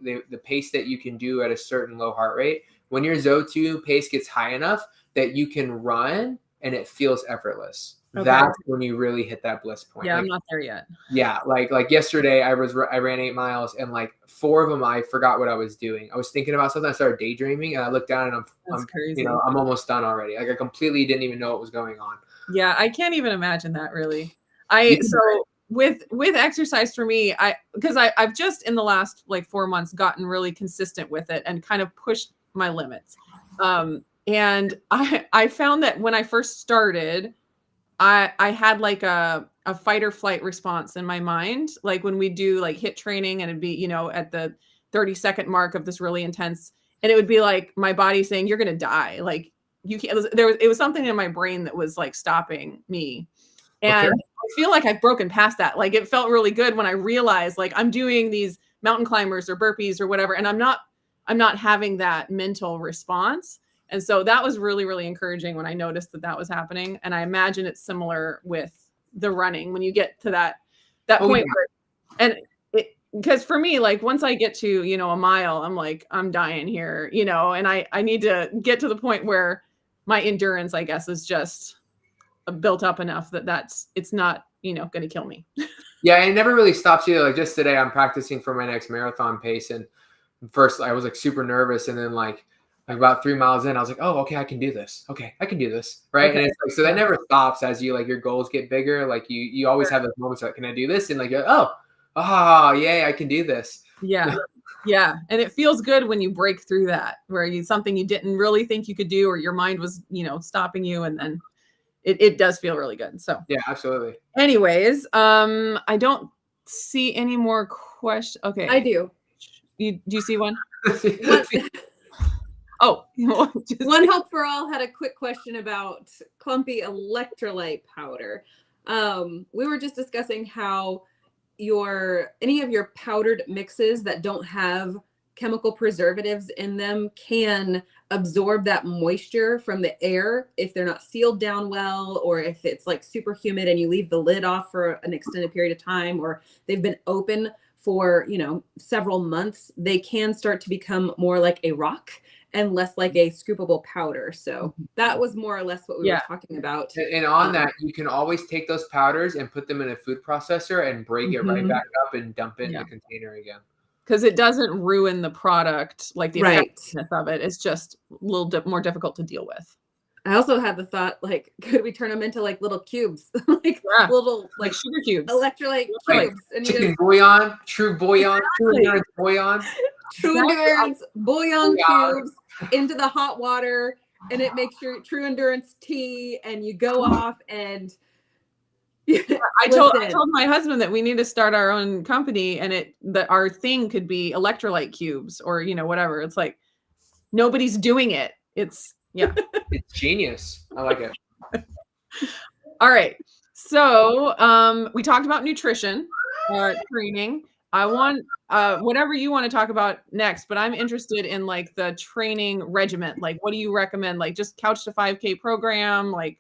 pace that you can do at a certain low heart rate, when your zone 2 pace gets high enough that you can run and it feels effortless. Okay. That's when you really hit that bliss point. Yeah, I'm not there yet. Yeah, like yesterday I ran 8 miles, and like 4 of them I forgot what I was doing. I was thinking about something. I started daydreaming, and I looked down, and I'm crazy. I'm almost done already. Like I completely didn't even know what was going on. Yeah, I can't even imagine that really. So with exercise for me, because I've just in the last like 4 months gotten really consistent with it and kind of pushed my limits. And I found that when I first started, I had like a fight or flight response in my mind. Like when we do like HIIT training, and it'd be, at the 30-second mark of this really intense, and it would be like my body saying, you're going to die. Like you can't, it was something in my brain that was like stopping me. And I feel like I've broken past that. Like it felt really good when I realized like I'm doing these mountain climbers or burpees or whatever, and I'm not having that mental response. And so that was really, really encouraging when I noticed that was happening. And I imagine it's similar with the running when you get to that point. Yeah. And because for me, like once I get to, a mile, I'm like, I'm dying here, and I need to get to the point where my endurance, I guess, is just built up enough that it's not, going to kill me. Yeah. It never really stops you. Like just today I'm practicing for my next marathon pace. And first I was like super nervous. And then like about 3 miles in, I was like, oh, okay, I can do this. Okay, I can do this. Right. Okay. And it's like, so that never stops as you like your goals get bigger. Like you always have those moments like, can I do this? And like, oh, yay, I can do this. Yeah. Yeah. And it feels good when you break through that, where something you didn't really think you could do, or your mind was, stopping you. And then it does feel really good. So Yeah, absolutely. anyways, I don't see any more questions. Okay. I do. Do you see one? One, Oh, One Hope for All had a quick question about clumpy electrolyte powder. We were just discussing how any of your powdered mixes that don't have chemical preservatives in them can absorb that moisture from the air if they're not sealed down well, or if it's like super humid and you leave the lid off for an extended period of time, or they've been open for several months. They can start to become more like a rock and less like a scoopable powder. So that was more or less what we were talking about. And on that, you can always take those powders and put them in a food processor and break it right back up and dump it in the container again. Because it doesn't ruin the product, like the effectiveness of it. It's just a little more difficult to deal with. I also had the thought, like, could we turn them into like little cubes, little like sugar cubes, electrolyte cubes, and chicken bouillon, true bouillon, true endurance bouillon, bouillon cubes into the hot water, and it makes your true endurance tea, and you go off and. I told my husband that we need to start our own company, and that our thing could be electrolyte cubes, or whatever. It's like nobody's doing it. It's it's genius. I like it. All right. So we talked about nutrition, training. I want whatever you want to talk about next, but I'm interested in like the training regimen. Like, what do you recommend? Like, just Couch to 5K program, like.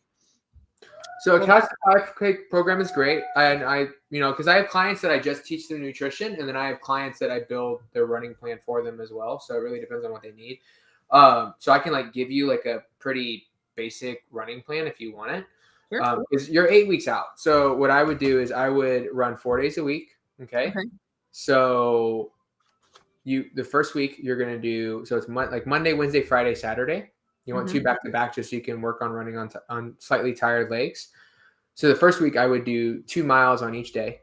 So a Couch to 5K program is great. And I because I have clients that I just teach them nutrition, and then I have clients that I build their running plan for them as well. So it really depends on what they need. So I can like give you like a pretty basic running plan if you want it. Sure. Because you're 8 weeks out. So what I would do is I would run 4 days a week. Okay. So the first week you're going to do, so it's like Monday, Wednesday, Friday, Saturday. You want 2 back to back just so you can work on running on slightly tired legs. So the first week I would do 2 miles on each day.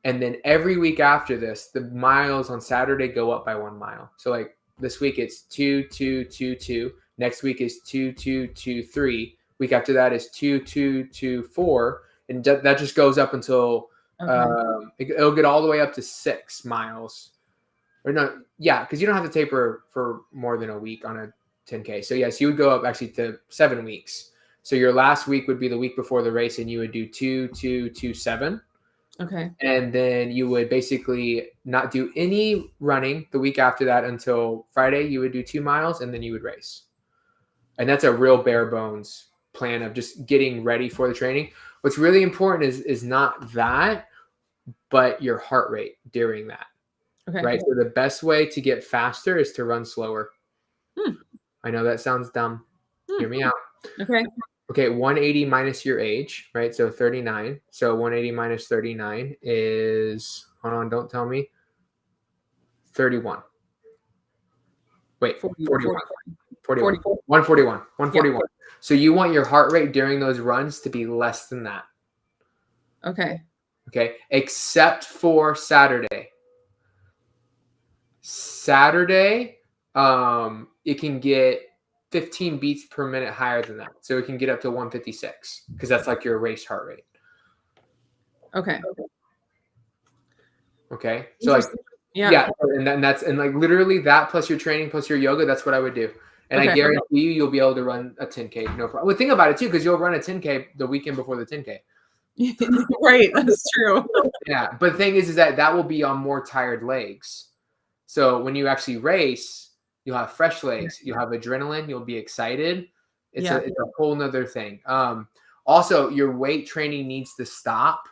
And then every week after this, the miles on Saturday go up by 1 mile. So like this week it's 2, 2, 2, 2. Next week is 2, 2, 2, 3. Week after that is 2, 2, 2, 4. And that just goes up until it'll get all the way up to 6 miles. Or no, yeah, because you don't have to taper for more than a week on a 10K. So yes, you would go up actually to 7 weeks. So your last week would be the week before the race, and you would do 2, 2, 2, 7. Okay. And then you would basically not do any running the week after that until Friday. You would do 2 miles, and then you would race. And that's a real bare bones plan of just getting ready for the training. What's really important is not that, but your heart rate during that. Okay. Right. So the best way to get faster is to run slower. I know that sounds dumb. Hear me out. Okay. 180 minus your age, right? So 39. So 180 minus 39 is, hold on, don't tell me. 31. Wait, 41. 141. 141. Yeah. So you want your heart rate during those runs to be less than that. Okay. Okay. Except for Saturday. It can get 15 beats per minute higher than that. So it can get up to 156 because that's like your race heart rate. Okay. So like, yeah. And that's like literally that plus your training plus your yoga, that's what I would do. And I guarantee you'll be able to run a 10K. No problem. Well, think about it too, because you'll run a 10K the weekend before the 10K. Right. That's true. Yeah. But the thing is that will be on more tired legs. So when you actually race, you'll have fresh legs, you'll have adrenaline, you'll be excited. It's a whole nother thing. Also, your weight training needs to stop.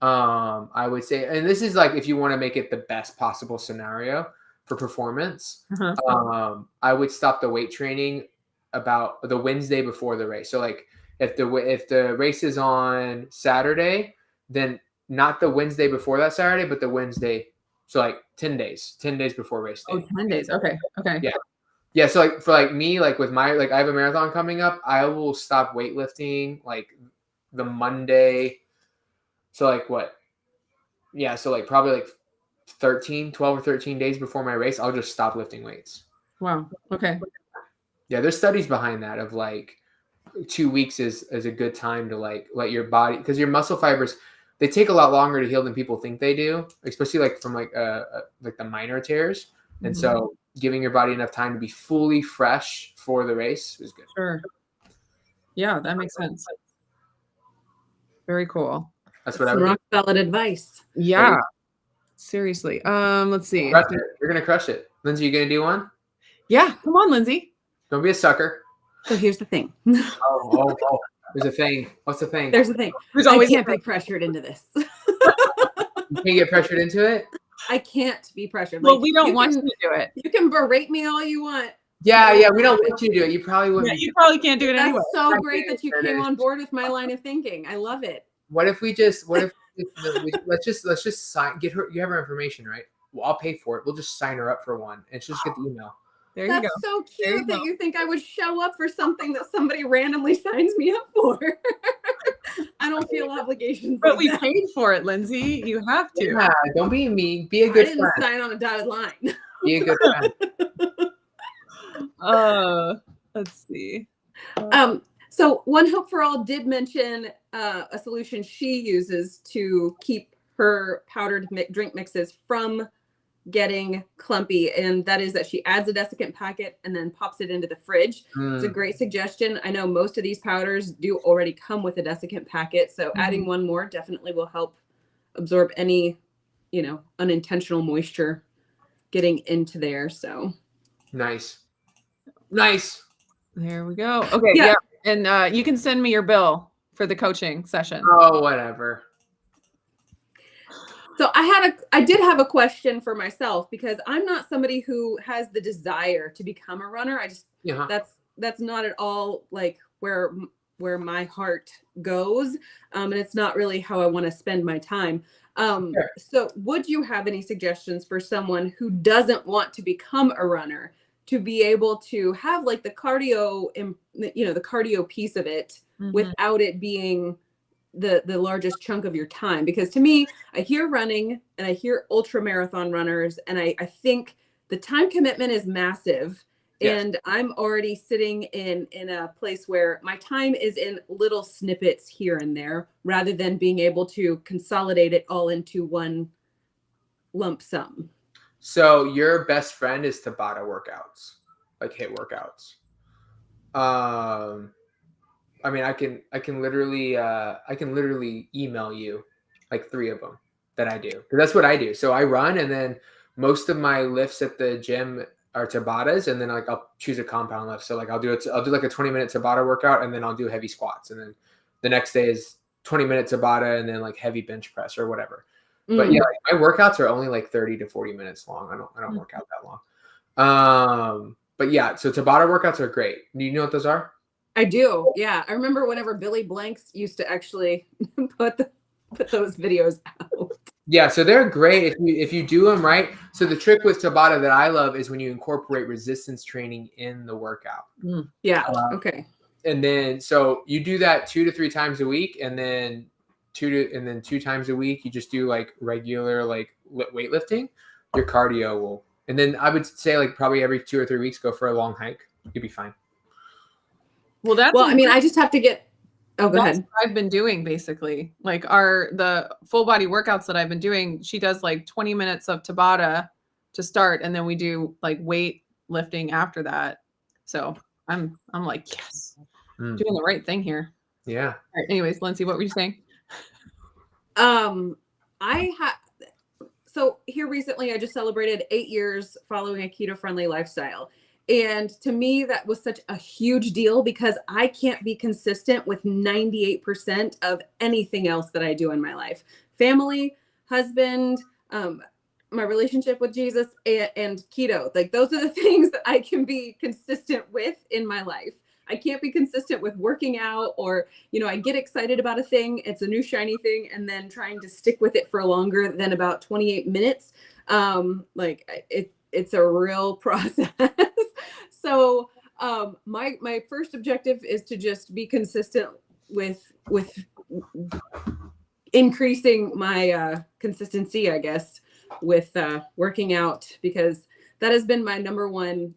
I would say, and this is like if you want to make it the best possible scenario for performance, I would stop the weight training about the Wednesday before the race. So like if the race is on Saturday, then not the Wednesday before that Saturday, but the Wednesday. So like 10 days before race day. 10 days. Okay. Yeah. Yeah. So like for like me, like with my, like I have a marathon coming up, I will stop weightlifting like the Monday. So like what? Yeah. So like probably like 12 or 13 days before my race, I'll just stop lifting weights. Wow. Okay. Yeah, there's studies behind that of like 2 weeks is a good time to like let your body, because your muscle fibers, they take a lot longer to heal than people think they do, especially like from like the minor tears. And so giving your body enough time to be fully fresh for the race is good. Sure. Yeah, that makes sense. Very cool. That's what I would do. Rock solid advice. Yeah. Seriously. Let's see. Crush it. You're gonna crush it. Lindsay, you gonna do one? Yeah, come on, Lindsay. Don't be a sucker. So here's the thing. Oh. There's a thing. What's the thing? There's the thing. There's always I can't be pressured into this. You can't get pressured into it? I can't be pressured. Well, we don't want you to do it. You can berate me all you want. Yeah, we don't want you to do it. You probably wouldn't. Yeah, you probably can't do it That's anyway. so great that you came on board with my line of thinking. I love it. What if let's just get her, you have her information, right? Well, I'll pay for it. We'll just sign her up for one and she'll just get the email. There you go. That's so cute that you think I would show up for something that somebody randomly signs me up for. I don't feel obligations. But like we that. paid for it, Lindsay. You have to. Yeah, don't be mean. Be a I good didn't friend. sign on a dotted line. Be a good friend. Let's see. So One Hope for All did mention a solution she uses to keep her powdered drink mixes from getting clumpy, and that is that she adds a desiccant packet and then pops it into the fridge. It's a great suggestion. I know most of these powders do already come with a desiccant packet, so adding one more definitely will help absorb any, unintentional moisture getting into there. So Nice. There we go. Okay. Yeah. And you can send me your bill for the coaching session. Oh, whatever. So I did have a question for myself, because I'm not somebody who has the desire to become a runner. That's not at all like where my heart goes. And it's not really how I want to spend my time. Sure. So would you have any suggestions for someone who doesn't want to become a runner to be able to have like the cardio, the cardio piece of it without it being the largest chunk of your time? Because to me, I hear running and I hear ultra marathon runners, and I think the time commitment is massive. Yes. And I'm already sitting in a place where my time is in little snippets here and there, rather than being able to consolidate it all into one lump sum. So your best friend is Tabata workouts, like HIIT workouts. I mean, I can literally email you like 3 of them that I do, because that's what I do. So I run, and then most of my lifts at the gym are Tabatas, and then like I'll choose a compound lift. So like I'll do like a 20-minute Tabata workout, and then I'll do heavy squats, and then the next day is 20-minute Tabata, and then like heavy bench press or whatever. But yeah, like my workouts are only like 30 to 40 minutes long. I don't work out that long. But yeah, so Tabata workouts are great. Do you know what those are? I do. Yeah. I remember whenever Billy Blanks used to actually put those videos out. Yeah. So they're great if you do them right. So the trick with Tabata that I love is when you incorporate resistance training in the workout. Yeah. Okay. And then, so you do that 2 to 3 times a week, and then 2 times a week, you just do like regular, like weightlifting. Your cardio will, and then I would say like probably every 2 or 3 weeks, go for a long hike. You'll be fine. Well, I mean, I just have to get. Oh, go ahead. What I've been doing basically, like the full body workouts that I've been doing. She does like 20 minutes of Tabata to start, and then we do like weight lifting after that. So I'm like, yes, doing the right thing here. Yeah. All right, anyways, Lindsay, what were you saying? So here recently, I just celebrated 8 years following a keto-friendly lifestyle. And to me, that was such a huge deal, because I can't be consistent with 98% of anything else that I do in my life. Family, husband, my relationship with Jesus, and keto. Like, those are the things that I can be consistent with in my life. I can't be consistent with working out, or, I get excited about a thing. It's a new shiny thing. And then trying to stick with it for longer than about 28 minutes. It's a real process. So my first objective is to just be consistent with increasing my consistency, I guess. with working out, because that has been my number one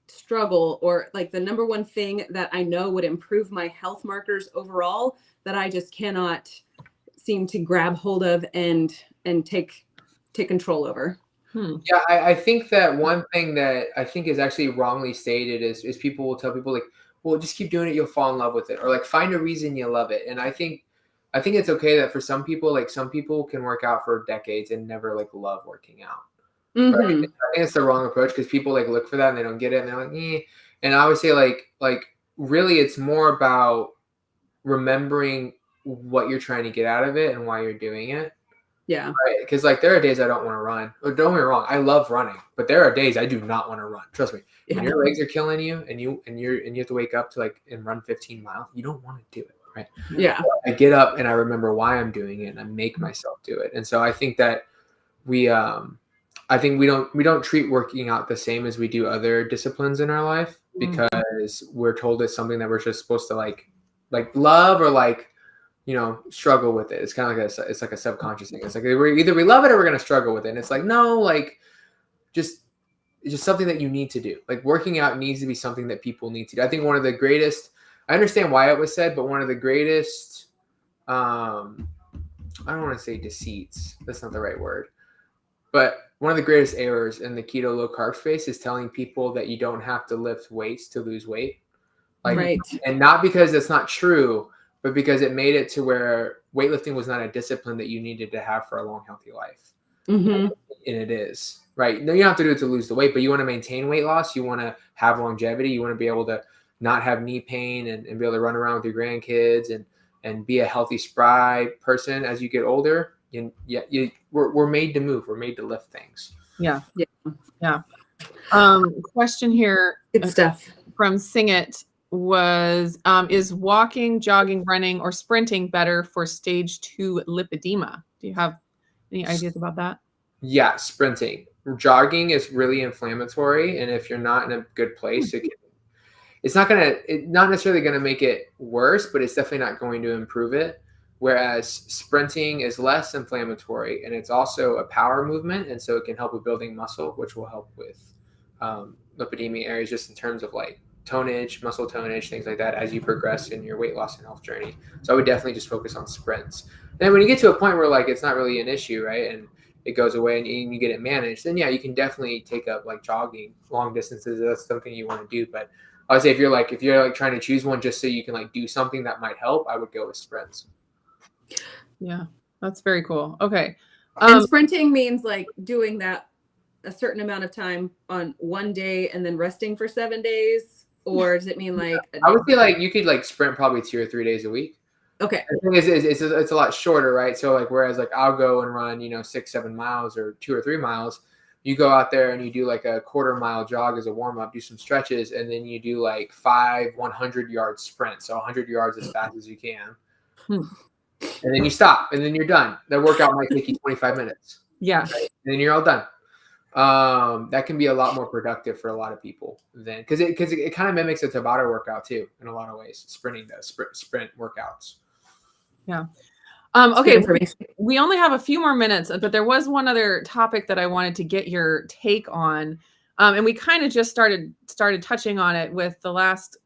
struggle, or like the number one thing that I know would improve my health markers overall, that I just cannot seem to grab hold of and take control over. Yeah, I think that one thing that I think is actually wrongly stated is people will tell people like, well, just keep doing it, you'll fall in love with it, or like find a reason you love it. And I think it's okay that for some people, like some people can work out for decades and never like love working out. Right? I think it's the wrong approach, because people like look for that and they don't get it and they're like, eh. And I always say like really it's more about remembering what you're trying to get out of it and why you're doing it. Yeah. Right. Because like there are days I don't want to run. Or don't get me wrong, I love running, but there are days I do not want to run. Trust me. Yeah. When your legs are killing you and you have to wake up to like and run 15 miles, you don't want to do it. Right. Yeah. So I get up and I remember why I'm doing it and I make myself do it. And so I think that we don't treat working out the same as we do other disciplines in our life, because we're told it's something that we're just supposed to like love or like, you know, struggle with it. It's kind of like it's like a subconscious thing. It's like either we love it or we're going to struggle with it. And it's like, no, like it's just something that you need to do. Like working out needs to be something that people need to do. I think one of the greatest, I understand why it was said, but one of the greatest, I don't want to say deceits. That's not the right word. But one of the greatest errors in the keto low carb space is telling people that you don't have to lift weights to lose weight. Like, right. And not because it's not true, but because it made it to where weightlifting was not a discipline that you needed to have for a long, healthy life. And it is, right? No, you don't have to do it to lose the weight, but you want to maintain weight loss. You want to have longevity. You want to be able to not have knee pain and be able to run around with your grandkids and be a healthy, spry person as you get older. And we're made to move. We're made to lift things. Yeah. Question here. Good stuff. From Sing It was, is walking, jogging, running, or sprinting better for stage 2 lipedema? Do you have any ideas about that? Yeah, sprinting. Jogging is really inflammatory, and if you're not in a good place, it's not necessarily gonna make it worse, but it's definitely not going to improve it. Whereas sprinting is less inflammatory, and it's also a power movement, and so it can help with building muscle, which will help with lipedema areas, just in terms of like tonnage, muscle tonnage, things like that as you progress in your weight loss and health journey. So I would definitely just focus on sprints. And then when you get to a point where like it's not really an issue, right, and it goes away and you get it managed, then yeah, you can definitely take up like jogging long distances. That's something you want to do. But I would say if you're like trying to choose one just so you can like do something that might help, I would go with sprints. Yeah, that's very cool. Okay. And sprinting means like doing that a certain amount of time on one day and then resting for 7 days, or does it mean like I would say like you could like sprint probably 2 or 3 days a week. Okay. The thing is it's a lot shorter, right? So like whereas like I'll go and run 6-7 miles or 2 or 3 miles, you go out there and you do like a quarter-mile jog as a warm-up, do some stretches, and then you do like 5 100-yard sprints, so 100 yards as fast as you can. And then you stop, and then you're done. That workout might take you 25 minutes. Yeah. Right? And then you're all done. That can be a lot more productive for a lot of people then, because it kind of mimics a Tabata workout too in a lot of ways. Sprinting does sprint workouts. Yeah. Okay. We only have a few more minutes, but there was one other topic that I wanted to get your take on. And we kind of just started touching on it with the last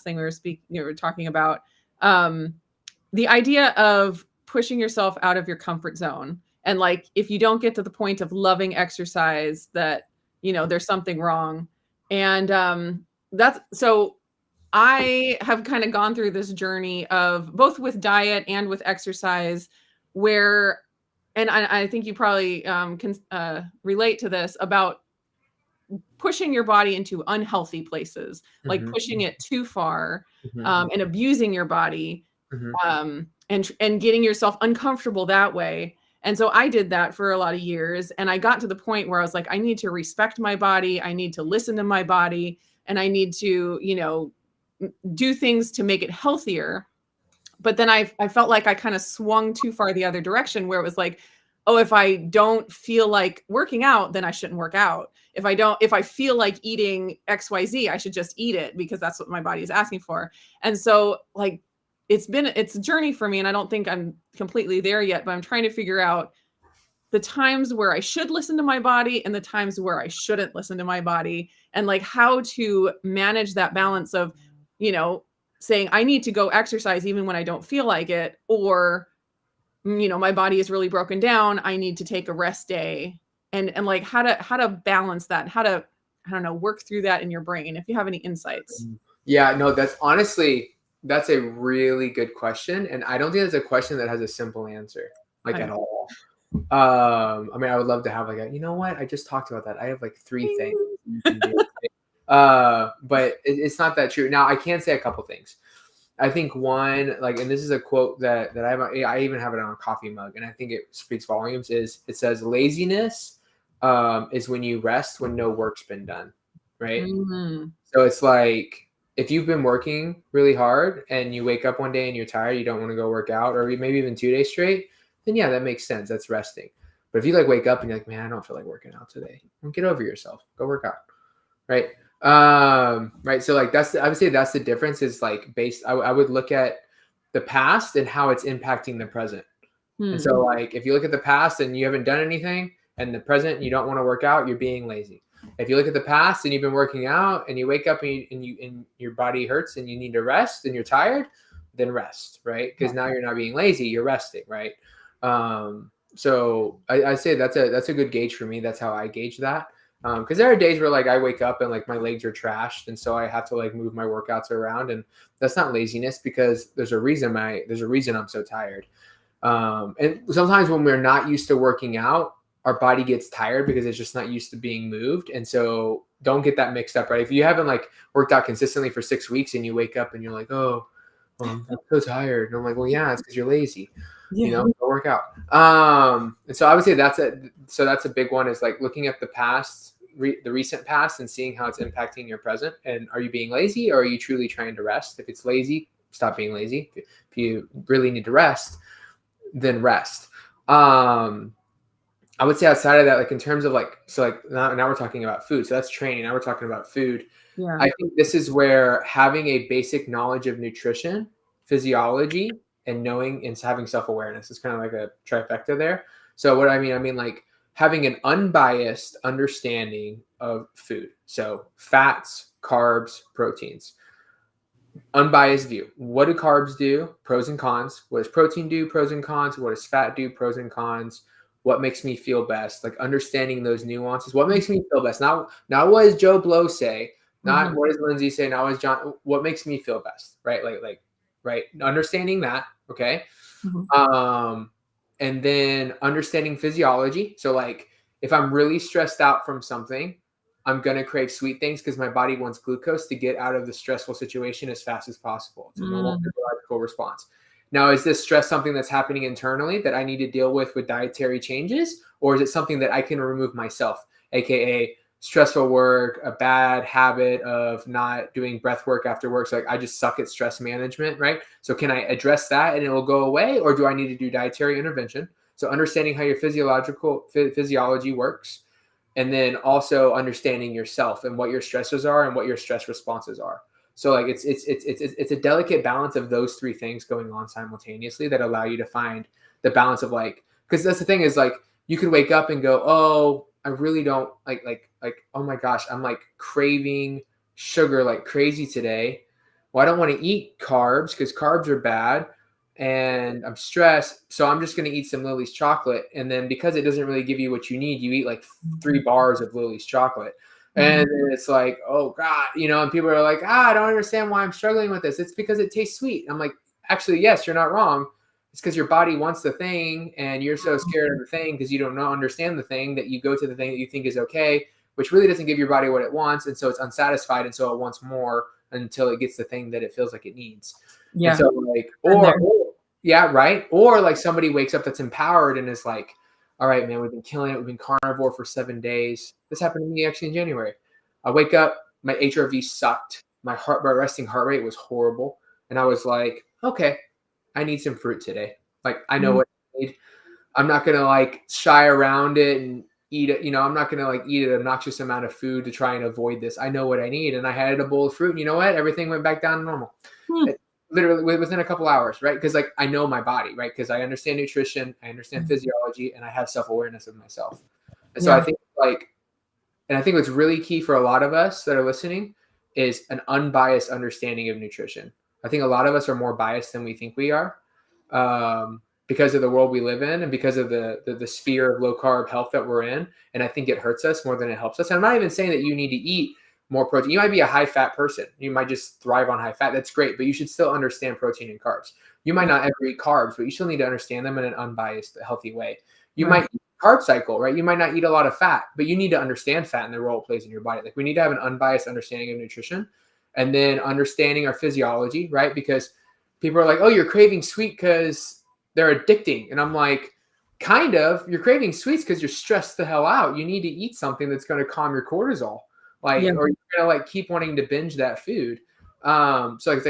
thing we were talking about. The idea of pushing yourself out of your comfort zone. And like, if you don't get to the point of loving exercise, that, there's something wrong. And so I have kind of gone through this journey of both with diet and with exercise where, and I think you probably can relate to this, about pushing your body into unhealthy places, like pushing it too far and abusing your body. And getting yourself uncomfortable that way. And so I did that for a lot of years. And I got to the point where I was like, I need to respect my body. I need to listen to my body. And I need to, do things to make it healthier. But then I felt like I kind of swung too far the other direction, where it was like, oh, if I don't feel like working out, then I shouldn't work out. If I feel like eating XYZ, I should just eat it because that's what my body is asking for. And so like, it's a journey for me, and I don't think I'm completely there yet, but I'm trying to figure out the times where I should listen to my body and the times where I shouldn't listen to my body, and like how to manage that balance of, you know, saying I need to go exercise even when I don't feel like it, or, you know, my body is really broken down, I need to take a rest day, and like how to balance that, how to, I don't know, work through that in your brain, if you have any insights. Yeah, no, that's a really good question. And I don't think it's a question that has a simple answer, like at all. I mean, I would love to have like a, you know what? I just talked about that. I have like 3 things you can do. But it's not that true. Now, I can say a couple things. I think one, like, and this is a quote that I even have it on a coffee mug, and I think it speaks volumes. Is it says laziness is when you rest when no work's been done, right? Mm-hmm. So it's like if you've been working really hard and you wake up one day and you're tired, you don't want to go work out, or maybe even 2 days straight, then yeah, that makes sense. That's resting. But if you like wake up and you're like, man, I don't feel like working out today, well, get over yourself. Go work out, right? Right. So like I would say that's the difference. Is like I would look at the past and how it's impacting the present. And so like if you look at the past and you haven't done anything, and the present you don't want to work out, you're being lazy. If you look at the past and you've been working out and you wake up and your body hurts and you need to rest and you're tired, then rest, right? Because now you're not being lazy, you're resting, right? So I say that's a good gauge for me. That's how I gauge that. Because there are days where like I wake up and like my legs are trashed, and so I have to like move my workouts around, and that's not laziness, because there's a reason I'm so tired. And sometimes when we're not used to working out, our body gets tired because it's just not used to being moved. And so don't get that mixed up, right? If you haven't like worked out consistently for 6 weeks and you wake up and you're like, oh, I'm so tired. And I'm like, well, yeah, it's because you're lazy. You know, go work out. And so I would say that's a big one, is like looking at the past, the recent past, and seeing how it's impacting your present. And are you being lazy, or are you truly trying to rest? If it's lazy, stop being lazy. If you really need to rest, then rest. I would say outside of that, like in terms of like, so like now we're talking about food. So that's training. Now we're talking about food. Yeah. I think this is where having a basic knowledge of nutrition, physiology, and knowing and having self-awareness is kind of like a trifecta there. So what I mean like having an unbiased understanding of food. So fats, carbs, proteins. Unbiased view. What do carbs do? Pros and cons. What does protein do? Pros and cons. What does fat do? Pros and cons. What makes me feel best? Like understanding those nuances. What makes me feel best? Not what does Joe Blow say? Not what does Lindsay say? Not what does John? What makes me feel best? Right? Like right. Understanding that. Okay. And then understanding physiology. So like if I'm really stressed out from something, I'm going to crave sweet things because my body wants glucose to get out of the stressful situation as fast as possible. It's a normal physiological response. Now, is this stress something that's happening internally that I need to deal with dietary changes? Or is it something that I can remove myself, AKA stressful work, a bad habit of not doing breath work after work? So like I just suck at stress management, right? So can I address that and it will go away? Or do I need to do dietary intervention? So understanding how your physiology works. And then also understanding yourself and what your stressors are and what your stress responses are. So like it's a delicate balance of those 3 things going on simultaneously that allow you to find the balance of like, because that's the thing is like you can wake up and go, oh, I really don't like oh my gosh, I'm like craving sugar like crazy today. Well, I don't want to eat carbs because carbs are bad. And I'm stressed, so I'm just going to eat some Lily's chocolate. And then because it doesn't really give you what you need, you eat like 3 bars of Lily's chocolate. And it's like, oh God, you know, and people are like, I don't understand why I'm struggling with this. It's because it tastes sweet. I'm like, actually, yes, you're not wrong. It's because your body wants the thing and you're so scared of the thing because you don't understand the thing that you go to the thing that you think is okay, which really doesn't give your body what it wants. And so it's unsatisfied. And so it wants more until it gets the thing that it feels like it needs. Yeah. And so like, yeah, right. Or like somebody wakes up that's empowered and is like, all right, man, we've been killing it. We've been carnivore for 7 days. This happened to me actually in January. I wake up, my HRV sucked. My resting heart rate was horrible. And I was like, okay, I need some fruit today. Like I know what I need. I'm not going to like shy around it and eat it. You know, I'm not going to like eat an obnoxious amount of food to try and avoid this. I know what I need. And I had a bowl of fruit and you know what? Everything went back down to normal. literally within a couple hours, right? Because like I know my body, right? Because I understand nutrition, I understand physiology, and I have self-awareness of myself. And so I think and I think what's really key for a lot of us that are listening is an unbiased understanding of nutrition. I think a lot of us are more biased than we think we are, because of the world we live in and because of the sphere of low carb health that we're in. And I think it hurts us more than it helps us. And I'm not even saying that you need to eat more protein. You might be a high fat person. You might just thrive on high fat. That's great, but you should still understand protein and carbs. You might not ever eat carbs, but you still need to understand them in an unbiased, healthy way. You might eat carb cycle, right? You might not eat a lot of fat, but you need to understand fat and the role it plays in your body. Like we need to have an unbiased understanding of nutrition, and then understanding our physiology, right? Because people are like, oh, you're craving sweet because they're addicting. And I'm like, kind of. You're craving sweets because you're stressed the hell out. You need to eat something that's going to calm your cortisol. Or you're going to like keep wanting to binge that food. So it's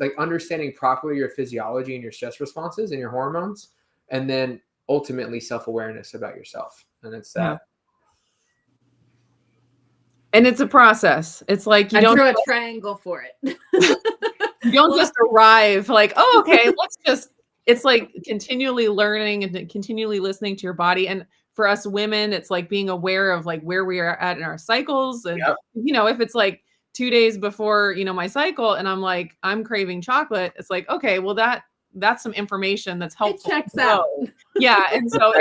like understanding properly your physiology and your stress responses and your hormones, and then ultimately self-awareness about yourself. And it's that. And it's a process. It's like I drew a triangle for it. You don't just arrive like, oh, okay, it's like continually learning and continually listening to your body. And for us women, it's like being aware of like where we are at in our cycles. And, if it's like 2 days before, my cycle and I'm like, I'm craving chocolate. It's like, okay, well, that's some information that's helpful. It checks out. Yeah. And so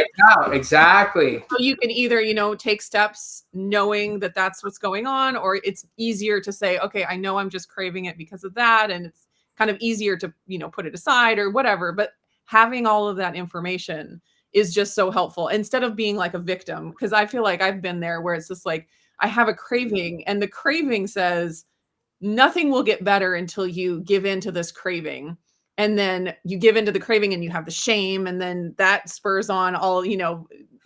exactly. So you can either, take steps knowing that that's what's going on, or it's easier to say, okay, I know I'm just craving it because of that. And it's kind of easier to, put it aside or whatever. But having all of that information is just so helpful instead of being like a victim. Because I feel like I've been there where it's just like, I have a craving and the craving says nothing will get better until you give into this craving. And then you give into the craving and you have the shame, and then that spurs on all,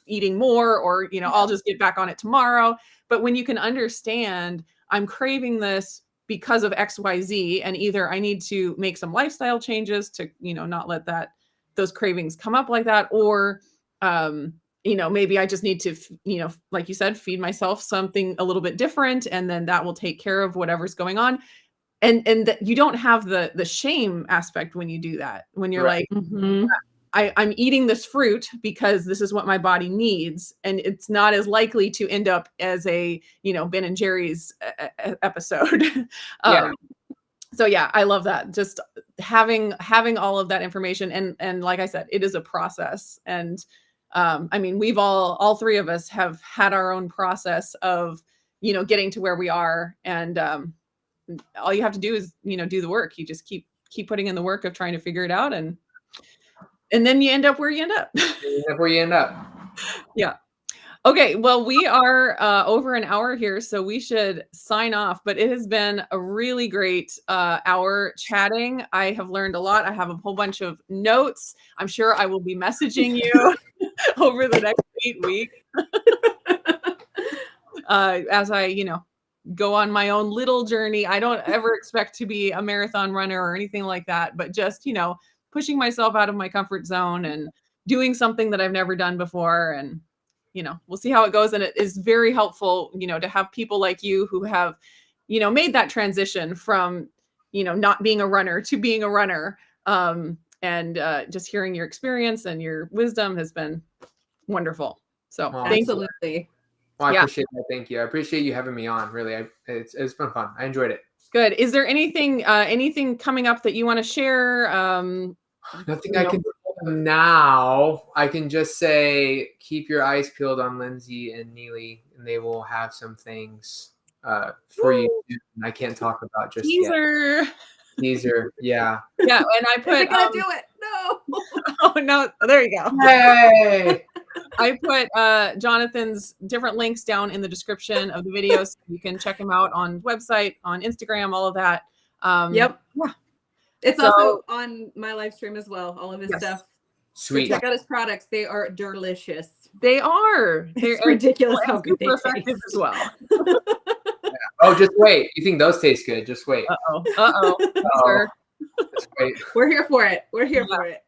eating more, or, I'll just get back on it tomorrow. But when you can understand, I'm craving this because of XYZ, and either I need to make some lifestyle changes to, not let those cravings come up like that, or, maybe I just need to, like you said, feed myself something a little bit different, and then that will take care of whatever's going on. And that you don't have the shame aspect when you do that, when you're like, I'm eating this fruit because this is what my body needs. And it's not as likely to end up as a, Ben and Jerry's episode. So yeah, I love that. Just having all of that information. And like I said, it is a process. And we've all three of us have had our own process of, getting to where we are. And, all you have to do is, do the work. You just keep putting in the work of trying to figure it out. And then you end up where you end up. Yeah. Okay. Well, we are over an hour here, so we should sign off, but it has been a really great hour chatting. I have learned a lot. I have a whole bunch of notes. I'm sure I will be messaging you over the next 8 weeks. As I, go on my own little journey. I don't ever expect to be a marathon runner or anything like that, but just, pushing myself out of my comfort zone and doing something that I've never done before. And, we'll see how it goes. And it is very helpful, to have people like you who have, made that transition from, not being a runner to being a runner. And just hearing your experience and your wisdom has been wonderful. So absolutely. Well, I appreciate that. Thank you. I appreciate you having me on. Really, it's been fun. I enjoyed it. Good. Is there anything coming up that you want to share? Nothing I can do now. I can just say keep your eyes peeled on Lindsay and Nili, and they will have some things for you. I can't talk about just yet. Teaser. Yeah. Yeah. And I put. Is it gonna do it? No. Oh no! There you go. Hey. I put Jonathan's different links down in the description of the video, so you can check him out on website, on Instagram, all of that. Yep. Yeah. It's also on my live stream as well. All of his stuff. Sweet. So check out his products. They are delicious. They are. It's ridiculous how good they taste as well. Oh, just wait. You think those taste good? Just wait. Sure. Just wait. We're here for it. We're here for it.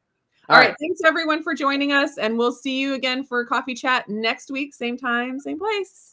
All right. Thanks everyone for joining us, and we'll see you again for Coffee Chat next week. Same time, same place.